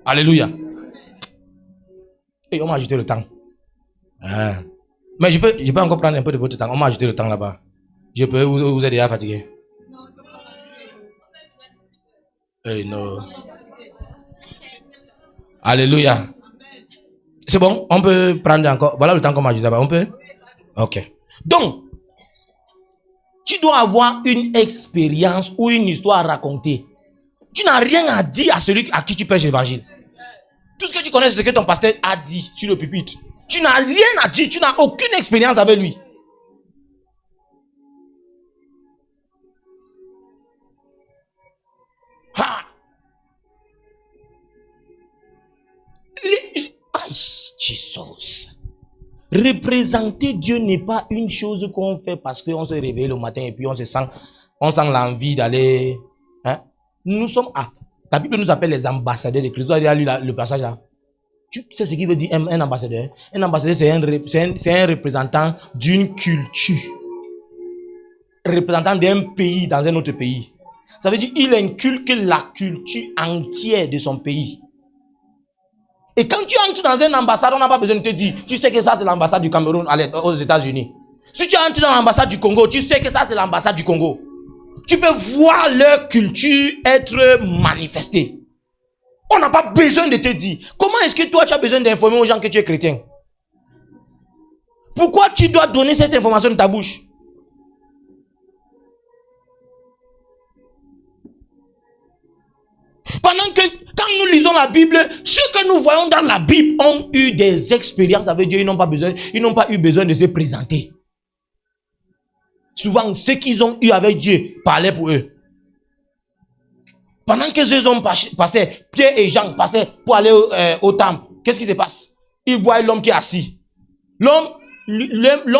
Alléluia. Et on m'a ajouté le temps. Mais je peux encore prendre un peu de votre temps. On m'a ajouté le temps là-bas. Je peux, vous êtes déjà fatigué. Non. Alléluia. C'est bon, on peut prendre encore. Voilà le temps qu'on m'a ajouté là-bas. On peut? Ok. Donc, tu dois avoir une expérience ou une histoire à raconter. Tu n'as rien à dire à celui à qui tu prêches l'évangile. Tout ce que tu connais, c'est ce que ton pasteur a dit sur le pupitre. Tu n'as rien à dire, tu n'as aucune expérience avec lui. Jesus. Représenter Dieu n'est pas une chose qu'on fait parce qu'on se réveille le matin et puis on sent l'envie d'aller. Hein? Nous sommes la Bible nous appelle les ambassadeurs de Christ. Vous avez lu le passage là. Tu sais ce qu'il veut dire un ambassadeur? Un ambassadeur, c'est un représentant d'une culture. Représentant d'un pays dans un autre pays. Ça veut dire qu'il inculque la culture entière de son pays. Et quand tu entres dans une ambassade, on n'a pas besoin de te dire, tu sais que ça c'est l'ambassade du Cameroun aux États-Unis. Si tu entres dans l'ambassade du Congo, tu sais que ça c'est l'ambassade du Congo. Tu peux voir leur culture être manifestée. On n'a pas besoin de te dire. Comment est-ce que toi tu as besoin d'informer aux gens que tu es chrétien? Pourquoi tu dois donner cette information de ta bouche? Pendant que, quand nous lisons la Bible, ceux que nous voyons dans la Bible ont eu des expériences avec Dieu. Ils n'ont pas eu besoin de se présenter. Souvent, ceux qu'ils ont eu avec Dieu parlaient pour eux. Pendant que ces hommes passaient, Pierre et Jean passaient pour aller au temple, qu'est-ce qui se passe? Ils voient l'homme qui est assis. L'homme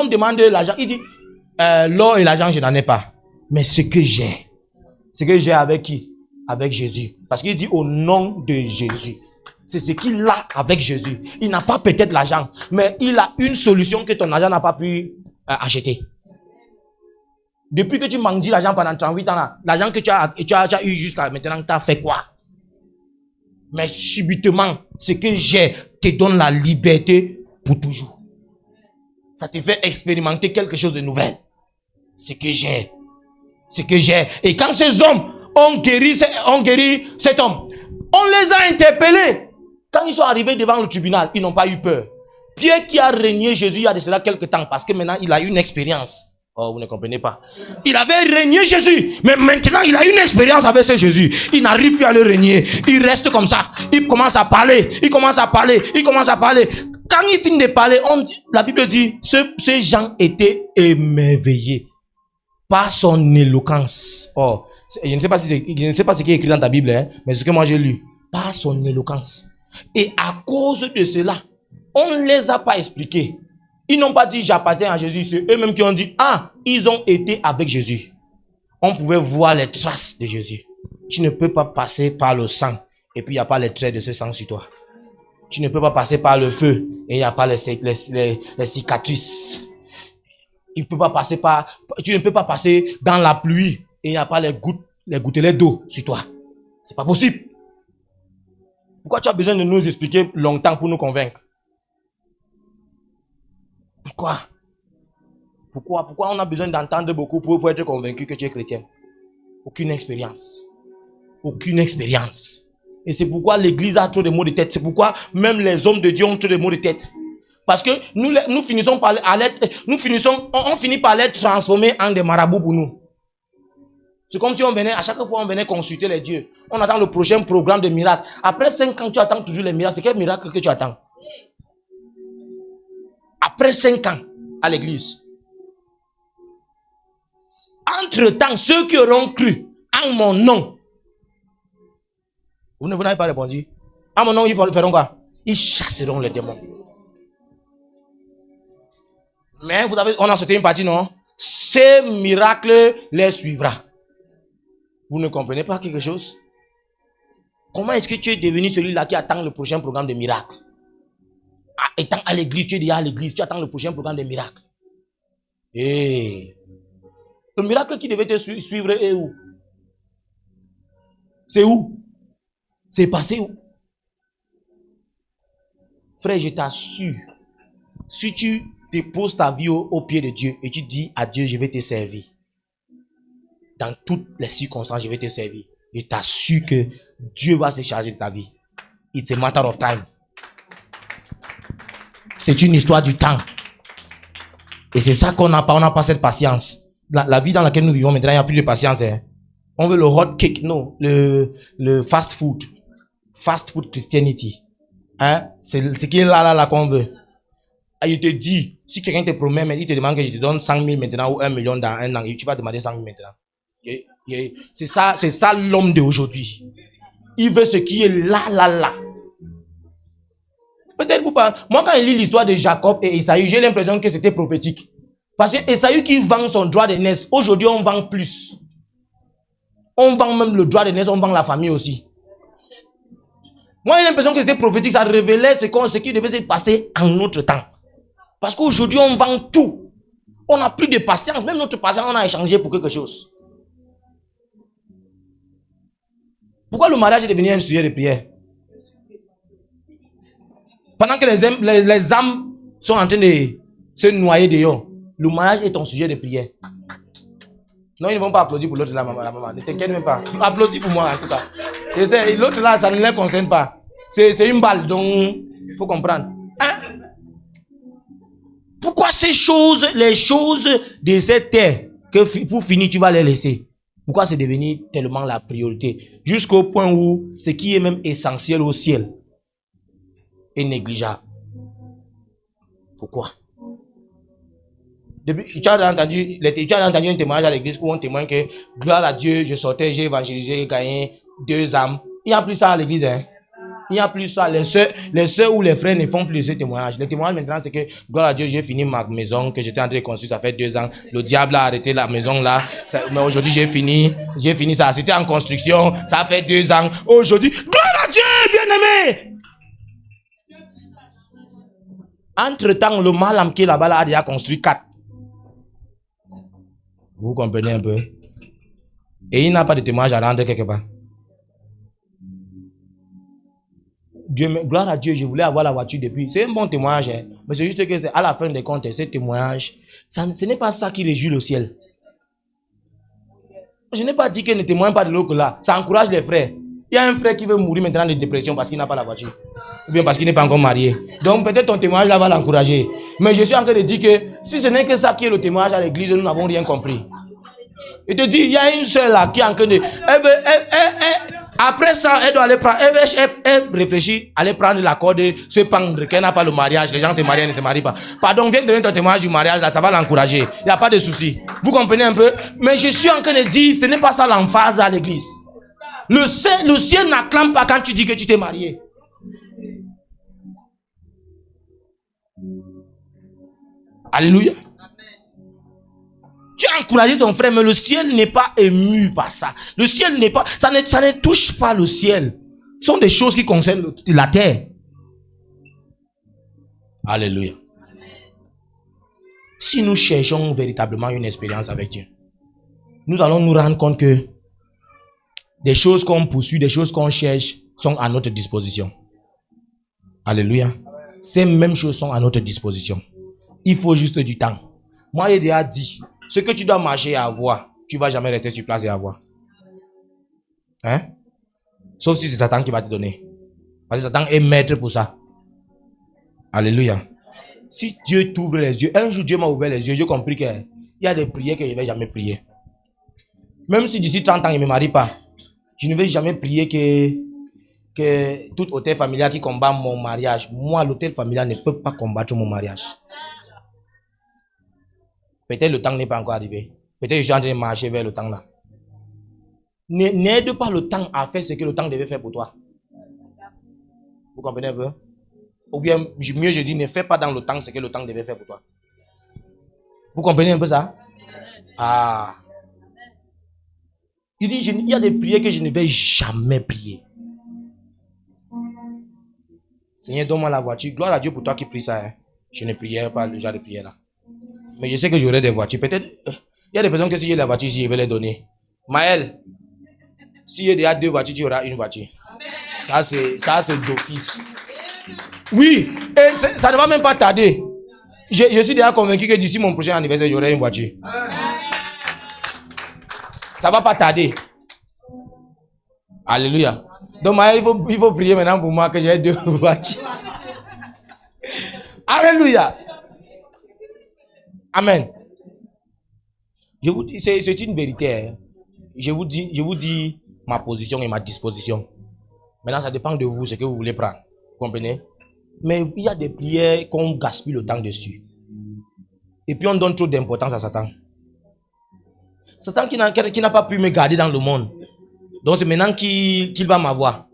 demande l'argent. Il dit, l'or et l'argent, je n'en ai pas. Mais ce que j'ai avec qui? Avec Jésus. Parce qu'il dit au nom de Jésus. C'est ce qu'il a avec Jésus. Il n'a pas peut-être l'argent, mais il a une solution que ton argent n'a pas pu acheter. Depuis que tu manges l'argent pendant 38 ans, l'argent que tu as eu jusqu'à maintenant, tu as fait quoi? Mais subitement, ce que j'ai te donne la liberté pour toujours. Ça te fait expérimenter quelque chose de nouvel. Ce que j'ai. Et quand ces hommes ont guéri cet homme, on les a interpellés. Quand ils sont arrivés devant le tribunal, ils n'ont pas eu peur. Pierre qui a régné Jésus il y a de cela quelques temps, parce que maintenant il a eu une expérience. Oh, vous ne comprenez pas. Il avait régné Jésus, mais maintenant il a une expérience avec ce Jésus. Il n'arrive plus à le régner. Il reste comme ça. Il commence à parler. Quand il finit de parler, la Bible dit, ces gens étaient émerveillés par son éloquence. Oh, je ne sais pas ce qui est écrit dans ta Bible, hein, mais c'est ce que moi j'ai lu. Par son éloquence. Et à cause de cela, on ne les a pas expliqués. Ils n'ont pas dit j'appartiens à Jésus. C'est eux-mêmes qui ont dit ils ont été avec Jésus. On pouvait voir les traces de Jésus. Tu ne peux pas passer par le sang et puis il n'y a pas les traits de ce sang sur toi. Tu ne peux pas passer par le feu et il n'y a pas les cicatrices. Tu ne peux pas passer dans la pluie et il n'y a pas les gouttelettes d'eau sur toi. C'est pas possible. Pourquoi tu as besoin de nous expliquer longtemps pour nous convaincre? Pourquoi on a besoin d'entendre beaucoup pour être convaincu que tu es chrétien? Aucune expérience. Aucune expérience. Et c'est pourquoi l'église a trop de maux de tête. C'est pourquoi même les hommes de Dieu ont trop de maux de tête. Parce que nous finissons par on finit par les transformer en des marabouts pour nous. C'est comme si à chaque fois on venait consulter les dieux. On attend le prochain programme de miracles. Après 5 ans, tu attends toujours les miracles. C'est quel miracle que tu attends? Après 5 ans à l'église. Entre-temps, ceux qui auront cru en mon nom. Vous n'avez pas répondu. En mon nom, ils feront quoi? Ils chasseront les démons. Mais on a sauté une partie, non? Ces miracles les suivra. Vous ne comprenez pas quelque chose? Comment est-ce que tu es devenu celui-là qui attend le prochain programme de miracles? Étant à l'église, tu es déjà à l'église, tu attends le prochain programme de miracles. Et le miracle qui devait te suivre est où? C'est où? C'est passé où? Frère, je t'assure, si tu déposes ta vie au pied de Dieu et tu dis à Dieu, je vais te servir. Dans toutes les circonstances, je vais te servir. Je t'assure que Dieu va se charger de ta vie. It's a matter of time. C'est une histoire du temps. Et c'est ça qu'on n'a pas. On n'a pas cette patience. La vie dans laquelle nous vivons maintenant, il n'y a plus de patience. Hein. On veut le hot cake, non. Le fast food. Fast food Christianity. Hein? C'est ce qui est là qu'on veut. Et il te dit, si quelqu'un te promet, mais il te demande que je te donne 100 000 maintenant ou 1 million dans un an, tu vas demander 100 000 maintenant. C'est ça l'homme d'aujourd'hui. Il veut ce qui est là. Peut-être vous parlez. Moi, quand je lis l'histoire de Jacob et Esaü, j'ai l'impression que c'était prophétique. Parce que Esaü qui vend son droit de naissance, aujourd'hui on vend plus. On vend même le droit de naissance, on vend la famille aussi. Moi, j'ai l'impression que c'était prophétique, ça révélait ce qui devait se passer en notre temps. Parce qu'aujourd'hui, on vend tout. On n'a plus de patience. Même notre patience, on a échangé pour quelque chose. Pourquoi le mariage est devenu un sujet de prière? Pendant que les âmes sont en train de se noyer dehors, le mariage est ton sujet de prière. Non, ils ne vont pas applaudir pour l'autre là, la maman. Ne t'inquiète même pas. Applaudis pour moi en tout cas. L'autre là, ça ne les concerne pas. C'est une balle, donc il faut comprendre. Hein? Pourquoi les choses de cette terre, que pour finir, tu vas les laisser? Pourquoi c'est devenu tellement la priorité? Jusqu'au point où ce qui est même essentiel au ciel est négligeable. Pourquoi? Tu as entendu un témoignage à l'église où on témoigne que gloire à Dieu, je sortais, j'ai évangélisé, j'ai gagné 2 âmes. Il n'y a plus ça à l'église. Hein? Il n'y a plus ça. Les soeurs ou les frères ne font plus ce témoignage. Le témoignage maintenant, c'est que gloire à Dieu, j'ai fini ma maison que j'étais en train de construire, ça fait 2 ans. Le diable a arrêté la maison là. Mais aujourd'hui, j'ai fini ça. C'était en construction, ça fait 2 ans. Aujourd'hui, gloire à Dieu, bien-aimé. Entre-temps, le malam qui est là-bas a déjà construit 4. Vous comprenez un peu? Et il n'a pas de témoignage à rendre quelque part. Gloire à Dieu, je voulais avoir la voiture depuis. C'est un bon témoignage, hein? Mais c'est juste que à la fin des comptes, ce témoignage, ce n'est pas ça qui réjouit le ciel. Je n'ai pas dit qu'il ne témoigne pas de l'autre là. Ça encourage les frères. Il y a un frère qui veut mourir maintenant de dépression parce qu'il n'a pas la voiture. Ou bien parce qu'il n'est pas encore marié. Donc peut-être ton témoignage là va l'encourager. Mais je suis en train de dire que si ce n'est que ça qui est le témoignage à l'église, nous n'avons rien compris. Il te dit, il y a une soeur là qui est en train de... après ça, elle doit aller prendre... Elle réfléchit, aller prendre la corde, se pendre, qu'elle n'a pas le mariage. Les gens se marient, ne se marient pas. Pardon, viens donner ton témoignage du mariage là, ça va l'encourager. Il n'y a pas de souci. Vous comprenez un peu? Mais je suis en train de dire, ce n'est pas ça l'emphase à l'église. Le ciel n'acclame pas quand tu dis que tu t'es marié. Alléluia. Tu as encouragé ton frère, mais le ciel n'est pas ému par ça. Le ciel n'est pas... Ça ne touche pas le ciel. Ce sont des choses qui concernent la terre. Alléluia. Si nous cherchons véritablement une expérience avec Dieu, nous allons nous rendre compte que des choses qu'on poursuit, des choses qu'on cherche sont à notre disposition. Alléluia. Ces mêmes choses sont à notre disposition. Il faut juste du temps. Moi, il a dit, ce que tu dois marcher et avoir, tu ne vas jamais rester sur place et avoir. Hein? Sauf si c'est Satan qui va te donner. Parce que Satan est maître pour ça. Alléluia. Si Dieu t'ouvre les yeux, un jour Dieu m'a ouvert les yeux, j'ai compris qu'il y a des prières que je ne vais jamais prier. Même si d'ici 30 ans, il ne me marie pas, je ne vais jamais prier que tout hôtel familial qui combat mon mariage. Moi, l'hôtel familial ne peut pas combattre mon mariage. Peut-être le temps n'est pas encore arrivé. Peut-être je suis en train de marcher vers le temps là. N'aide pas le temps à faire ce que le temps devait faire pour toi. Vous comprenez un peu? Ou bien, mieux je dis, ne fais pas dans le temps ce que le temps devait faire pour toi. Vous comprenez un peu ça? Ah. Il dit, il y a des prières que je ne vais jamais prier. Seigneur, donne-moi la voiture. Gloire à Dieu pour toi qui prie ça. Hein. Je ne prierai pas le genre de prière là. Mais je sais que j'aurai des voitures. Peut-être, il y a des personnes que si j'ai la voiture ici, je vais les donner. Maël, si il y a 2 voitures, tu auras une voiture. Ça, c'est d'office. Oui, et ça ne va même pas tarder. Je suis déjà convaincu que d'ici mon prochain anniversaire, j'aurai une voiture. Ça ne va pas tarder. Alléluia. Donc, Maël, il faut prier maintenant pour moi que j'ai 2 voitures. Alléluia. Amen. Je vous dis, c'est une vérité. Hein. Je vous dis ma position et ma disposition. Maintenant, ça dépend de vous, ce que vous voulez prendre. Vous comprenez? Mais il y a des prières qu'on gaspille le temps dessus. Et puis on donne trop d'importance à Satan. Satan qui n'a pas pu me garder dans le monde. Donc c'est maintenant qu'il va m'avoir.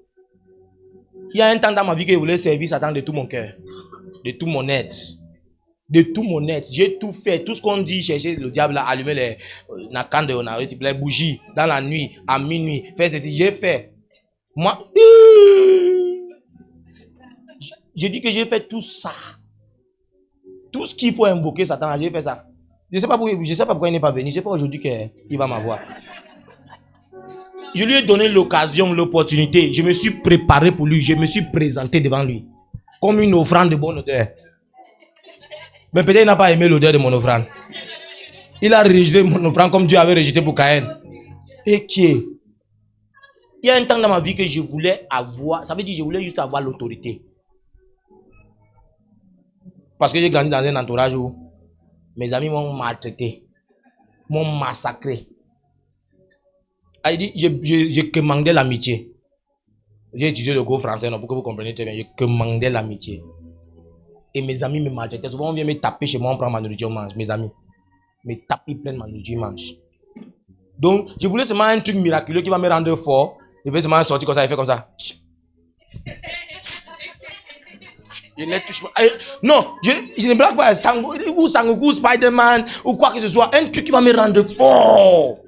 Il y a un temps dans ma vie que je voulais servir Satan de tout mon cœur. De tout mon être. De tout mon être. J'ai tout fait. Tout ce qu'on dit, chercher le diable, allumer les bougies dans la nuit, à minuit. Faire ceci, j'ai fait. Moi, j'ai dit que j'ai fait tout ça. Tout ce qu'il faut invoquer Satan, j'ai fait ça. Je ne sais pas pourquoi il n'est pas venu. C'est pas aujourd'hui qu'il va m'avoir. Je lui ai donné l'occasion, l'opportunité. Je me suis préparé pour lui. Je me suis présenté devant lui. Comme une offrande de bonne odeur. Mais peut-être il n'a pas aimé l'odeur de mon offrande. Il a rejeté mon offrande comme Dieu avait rejeté pour Caïn. Et qui est? Il y a un temps dans ma vie que je voulais avoir. Ça veut dire que je voulais juste avoir l'autorité. Parce que j'ai grandi dans un entourage où mes amis m'ont maltraité, m'ont massacré. Il dit, je commandais l'amitié. J'ai utilisé le gros français non, pour que vous compreniez très bien. Je commandais l'amitié. Et mes amis me maltraitaient. Souvent, on vient me taper chez moi, on prend ma nourriture, on mange. Mes amis me tapent, ils prennent ma nourriture, ils mangent. Donc, je voulais seulement un truc miraculeux qui va me rendre fort. Je vais seulement sortir comme ça, il fait comme ça. Je ne touche pas. Non, je ne blague pas. Ou Sangoku, Spider-Man, ou quoi que ce soit. Un truc qui va me rendre fort.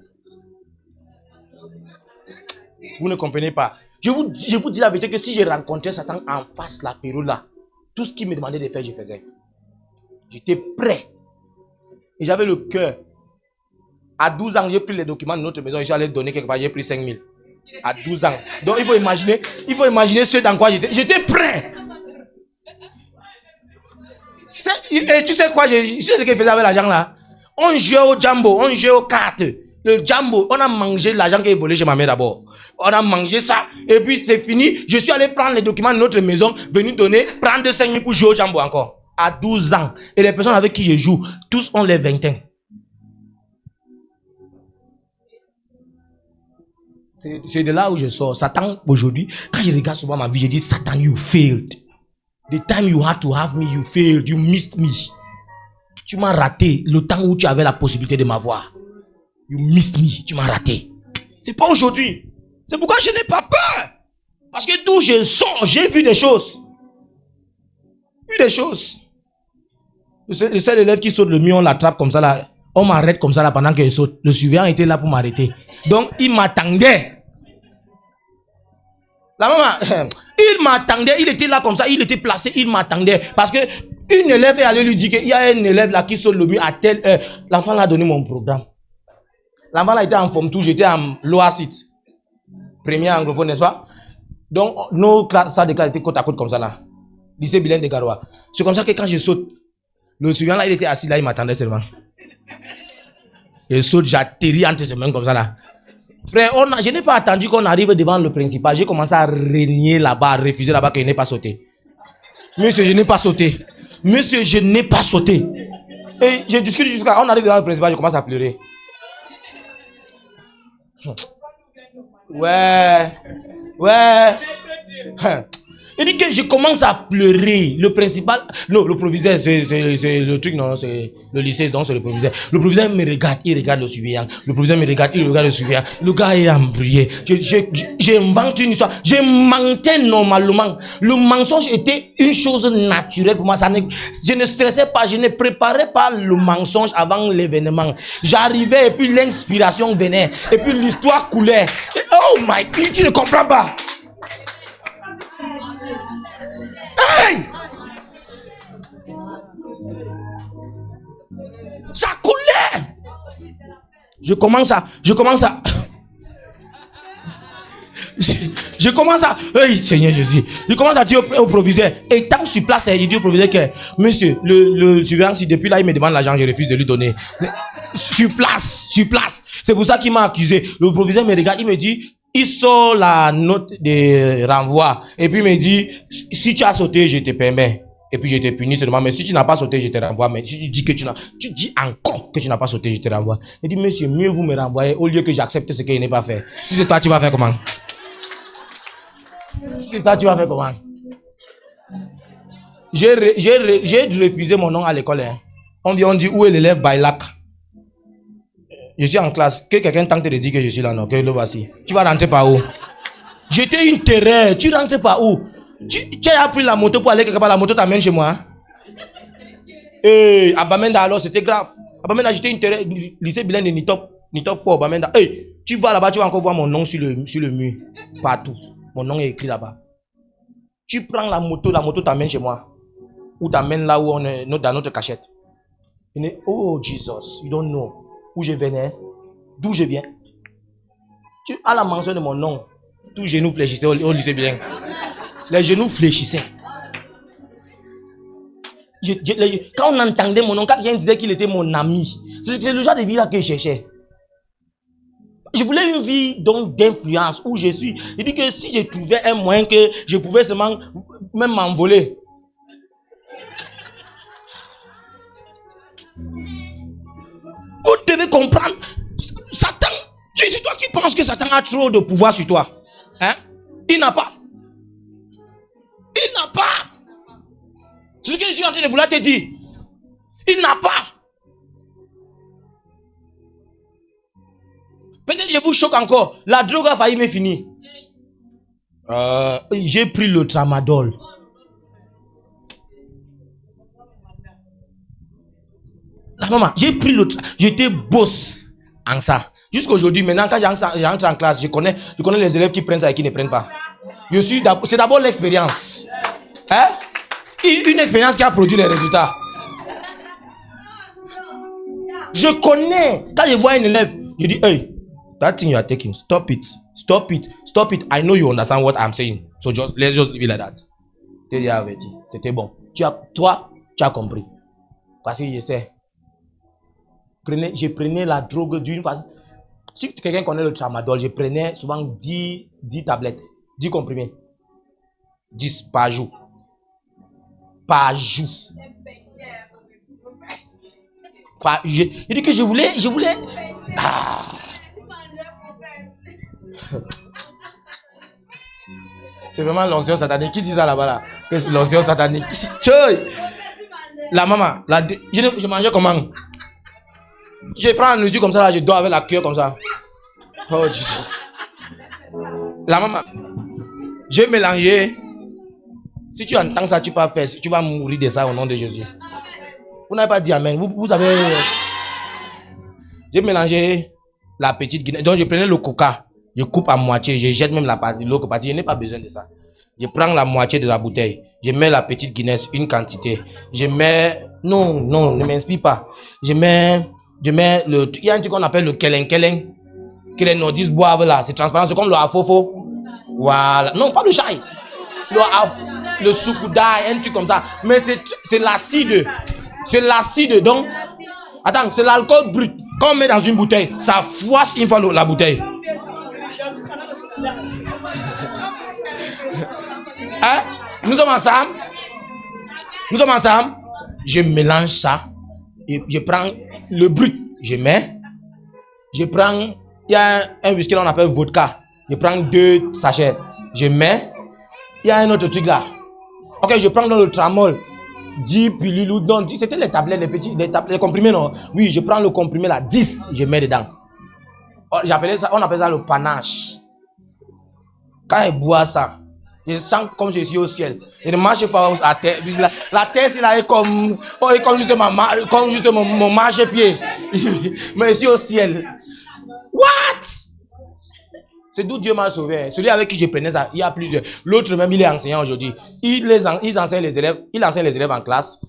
Vous ne comprenez pas. Je vous dis la vérité que si je rencontrais Satan en face, la période là, tout ce qu'il me demandait de faire, je faisais. J'étais prêt. Et j'avais le cœur. À 12 ans, j'ai pris les documents de notre maison et j'allais donner quelque part, j'ai pris 5 000. À 12 ans. Donc il faut imaginer ce dans quoi j'étais. J'étais prêt. Et tu sais quoi, tu sais ce qu'il faisait avec l'argent là? On jouait au jambo, on jouait aux cartes. Le jambo, on a mangé l'argent qui est volé chez ma mère d'abord. On a mangé ça, et puis c'est fini. Je suis allé prendre les documents de notre maison, venir donner, prendre 5 000 pour jouer au jambo encore. À 12 ans. Et les personnes avec qui je joue, tous ont les 20 ans. C'est de là où je sors. Satan, aujourd'hui, quand je regarde souvent ma vie, je dis, Satan, you failed. The time you had to have me, you failed. You missed me. Tu m'as raté le temps où tu avais la possibilité de m'avoir. You missed me. Tu m'as raté. C'est pas aujourd'hui. C'est pourquoi je n'ai pas peur. Parce que d'où je sors, j'ai vu des choses. Vu des choses. Le seul élève qui saute le mur, on l'attrape comme ça là. On m'arrête comme ça là pendant qu'il saute. Le surveillant était là pour m'arrêter. Donc il m'attendait. La maman, il m'attendait. Il était là comme ça. Il était placé. Il m'attendait. Parce que Une élève est allée lui dire qu'il y a un élève là qui saute le mur à telle heure. L'enfant l'a donné mon programme. L'enfant là était en forme tout, j'étais en Loacite. Premier anglophone, n'est-ce pas? Donc, nos classes, ça déclare étaient côte à côte comme ça là. Lycée bilingue de Garoua. C'est comme ça que quand je saute, le suivant là, il était assis là, il m'attendait seulement. Je saute, j'atterris entre ses mains comme ça là. Frère, je n'ai pas attendu qu'on arrive devant le principal. J'ai commencé à régner là-bas, à refuser là-bas qu'il n'ait pas sauté. Monsieur, je n'ai pas sauté. Monsieur, je n'ai pas sauté. Et je discute jusqu'à... On arrive devant le principal, je commence à pleurer. Ouais. Il dit que je commence à pleurer. Le principal, non, le proviseur, c'est le truc, non, c'est le lycée, donc c'est le proviseur. Le proviseur me regarde, il regarde le surveillant. Le proviseur me regarde, il regarde le surveillant. Le gars est embrouillé. J'invente une histoire. J'ai mentais normalement. Le mensonge était une chose naturelle pour moi. Je ne stressais pas, je ne préparais pas le mensonge avant l'événement. J'arrivais et puis l'inspiration venait. Et puis l'histoire coulait. Et, oh my God, tu ne comprends pas. Hey! Ça coulait. Je commence à hey Seigneur Jésus, je commence à dire au proviseur, étant sur place, il dit au proviseur que monsieur, le surveillant, si depuis là il me demande l'argent, je refuse de lui donner. Sur place. C'est pour ça qu'il m'a accusé. Le proviseur me regarde, il me dit, il sort la note de renvoi. Et puis il me dit, si tu as sauté, je te permets. Et puis je te punis seulement. Mais si tu n'as pas sauté, je te renvoie. Mais si tu dis que tu dis encore que tu n'as pas sauté, je te renvoie. Il dit, monsieur, mieux vous me renvoyez au lieu que j'accepte ce qu'il n'est pas fait. Si c'est toi, tu vas faire comment? J'ai refusé mon nom à l'école. Hein. On dit où est l'élève Bailak? Je suis en classe. Que quelqu'un tente de dire que je suis là, non, que le voici. Tu vas rentrer par où? J'étais une terreur. Tu rentres par où? Tu as pris la moto pour aller quelque part, la moto t'amène chez moi. Hey, à Bamenda alors, c'était grave. À Bamenda, j'étais une terreur. Lycée bilingue de Nitop 4, Bamenda. Hey, tu vas là-bas, tu vas encore voir mon nom sur le mur. Partout. Mon nom est écrit là-bas. Tu prends la moto t'amène chez moi. Ou t'amène là où on est, dans notre cachette. Oh, Jesus, you don't know. Où je venais, d'où je viens. Tu as la mention de mon nom. Tous les genoux fléchissaient au lycée bilingue. Les genoux fléchissaient. Quand on entendait mon nom, quand quelqu'un disait qu'il était mon ami, c'est le genre de vie là que je cherchais. Je voulais une vie donc d'influence où je suis. Il dit que si je trouvais un moyen que je pouvais seulement même m'envoler. Vous devez comprendre, Satan, c'est toi qui penses que Satan a trop de pouvoir sur toi. Hein? Il n'a pas. C'est ce que je suis en train de vouloir te dire. Il n'a pas. Peut-être que je vous choque encore. La drogue a failli me finir. J'ai pris le tramadol. La maman, j'ai pris le j'étais boss en ça. Jusqu'aujourd'hui, maintenant, quand j'entre en classe, je connais les élèves qui prennent ça et qui ne prennent pas. C'est d'abord l'expérience. Hein? Une expérience qui a produit les résultats. Je connais. Quand je vois un élève, je dis, hey, that thing you are taking, stop it. I know you understand what I'm saying. So let's just leave it like that. C'était bon. Toi, tu as compris. Parce que je sais. Je prenais la drogue d'une façon. Si quelqu'un connaît le tramadol, je prenais souvent 10 tablettes, 10 comprimés. 10 par jour. Je dis que je voulais. Ah. C'est vraiment l'onction satanique. Qui dit ça là-bas là? L'onction satanique. La maman, je mangeais comment? Je prends la nourriture comme ça là, je dors avec la cuillère comme ça. Oh Jesus. La maman, j'ai mélangé. Si tu entends ça, tu vas faire, tu vas mourir de ça au nom de Jésus. Vous n'avez pas dit amen. Vous avez. J'ai mélangé la petite Guinée. Donc je prenais le coca, je coupe à moitié, je jette même l'autre partie. Je n'ai pas besoin de ça. Je prends la moitié de la bouteille, Je mets la petite Guinness, une quantité. Je mets... Non, ne m'inspire pas. Je mets le... Il y a un truc qu'on appelle le keleng. Que les nordistes boivent là. C'est transparent, c'est comme le afofo. Voilà. Non, pas le chai. Le soukoudaï, un truc comme ça. Mais c'est l'acide. C'est l'acide. Donc, attends, c'est l'alcool brut. Quand on met dans une bouteille, ça froisse une fois la bouteille. Hein? Nous sommes ensemble. Je mélange ça. Et je prends le brut. Je prends. Il y a un whisky qu'on appelle vodka. Je prends 2 sachets. Je mets. Il y a un autre truc là. Ok, je prends dans le tramol. 10 pilules. Non, c'était les tablettes, les comprimés, non? Oui, je prends le comprimé là. 10, je mets dedans. On appelle ça le panache. Quand je bois ça, je sens comme je suis au ciel. Je ne marche pas à terre. La terre, c'est là comme juste mon marche-pied. Mais je suis au ciel. What? C'est d'où Dieu m'a sauvé. Celui avec qui je prenais ça, il y a plusieurs. L'autre même, il est enseignant aujourd'hui. Il enseigne les élèves en classe.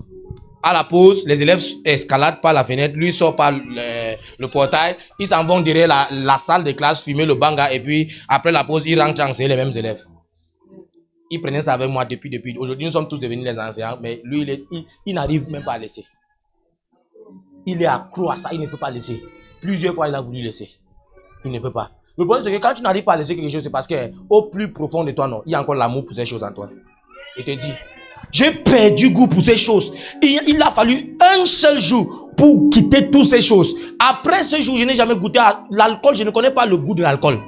À la pause, les élèves escaladent par la fenêtre. Lui sort par le portail. Ils s'en vont derrière la salle de classe, fumer le banga. Et puis, après la pause, ils rentrent enseigner les mêmes élèves. Il prenait ça avec moi depuis. Aujourd'hui, nous sommes tous devenus les enseignants. Mais lui, il n'arrive même pas à laisser. Il est accro à ça. Il ne peut pas laisser. Plusieurs fois, il a voulu laisser. Il ne peut pas. Le problème, c'est que quand tu n'arrives pas à laisser quelque chose, c'est parce qu'au plus profond de toi, non, il y a encore l'amour pour ces choses en toi. Il te dit, j'ai perdu goût pour ces choses. Il a fallu un seul jour pour quitter toutes ces choses. Après ce jour, je n'ai jamais goûté à l'alcool. Je ne connais pas le goût de l'alcool.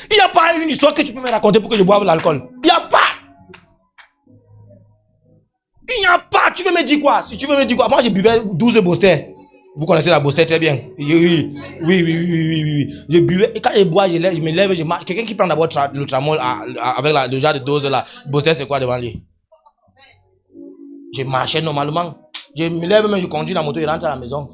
Il n'y a pas une histoire que tu peux me raconter pour que je boive l'alcool. Il n'y a pas. Il n'y a pas. Tu veux me dire quoi? Si tu veux me dire quoi? Moi, je buvais 12 Boster. Vous connaissez la Boster très bien. Oui. Je buvais. Et quand je bois, je me lève, je marche. Quelqu'un qui prend d'abord le tramol avec le genre de dose là. Boster, c'est quoi devant lui? Je marchais normalement. Je me lève, mais je conduis la moto et rentre à la maison.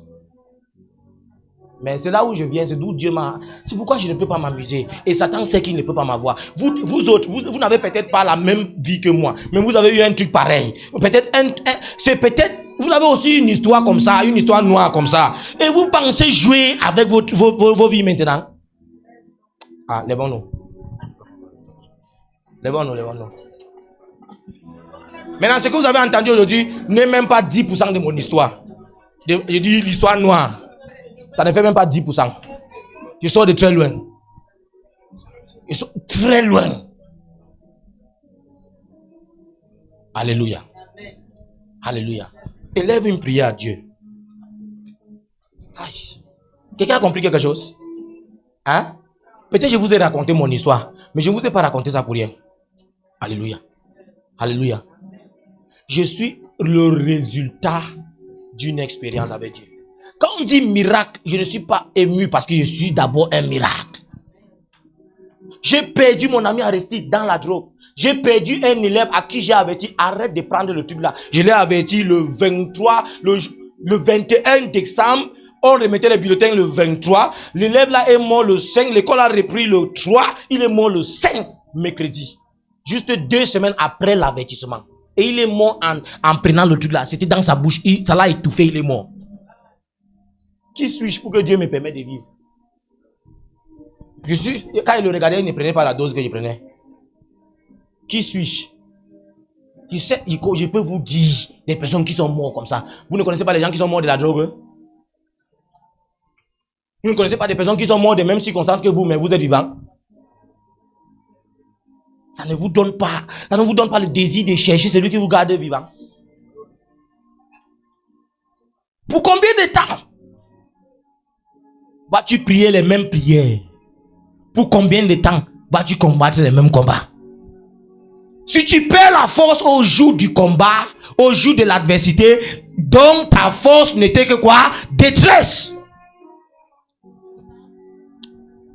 Mais c'est là où je viens, c'est d'où Dieu m'a... C'est pourquoi je ne peux pas m'amuser. Et Satan sait qu'il ne peut pas m'avoir. Vous autres, vous n'avez peut-être pas la même vie que moi. Mais vous avez eu un truc pareil. C'est peut-être... Vous avez aussi une histoire comme ça, une histoire noire comme ça. Et vous pensez jouer avec vos vies maintenant? Ah, lèvons-nous. Maintenant, ce que vous avez entendu aujourd'hui n'est même pas 10% de mon histoire. Je dis l'histoire noire. Ça ne fait même pas 10%. Je sors de très loin. Je sors très loin. Alléluia. Alléluia. Élève une prière à Dieu. Aïe. Quelqu'un a compris quelque chose? Hein? Peut-être je vous ai raconté mon histoire, mais je ne vous ai pas raconté ça pour rien. Alléluia. Alléluia. Je suis le résultat d'une expérience avec Dieu. Quand on dit miracle, je ne suis pas ému parce que je suis d'abord un miracle. J'ai perdu mon ami Aristide dans la drogue. J'ai perdu un élève à qui j'ai averti, arrête de prendre le truc là. Je l'ai averti le 23, le 21 décembre. On remettait les bulletins le 23. L'élève là est mort le 5. L'école a repris le 3. Il est mort le 5 mercredi. Juste 2 semaines après l'avertissement. Et il est mort en prenant le truc là. C'était dans sa bouche. Ça l'a étouffé, il est mort. Qui suis-je pour que Dieu me permette de vivre? Quand il le regardait, il ne prenait pas la dose que je prenais. Qui suis-je? Je peux vous dire des personnes qui sont mortes comme ça. Vous ne connaissez pas les gens qui sont morts de la drogue? Vous ne connaissez pas des personnes qui sont mortes des mêmes circonstances que vous, mais vous êtes vivants? Ça ne vous donne pas le désir de chercher celui qui vous garde vivant. Pour combien de temps vas-tu prier les mêmes prières? Pour combien de temps vas-tu combattre les mêmes combats? Si tu perds la force au jour du combat, au jour de l'adversité, donc ta force n'était que quoi? Détresse.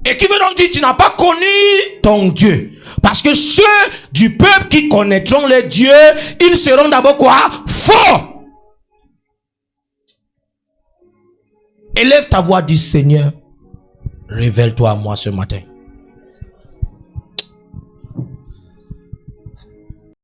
Et qui veut donc dire tu n'as pas connu ton Dieu? Parce que ceux du peuple qui connaîtront les dieux, ils seront d'abord quoi? Forts. Élève ta voix, dis Seigneur, révèle-toi à moi ce matin.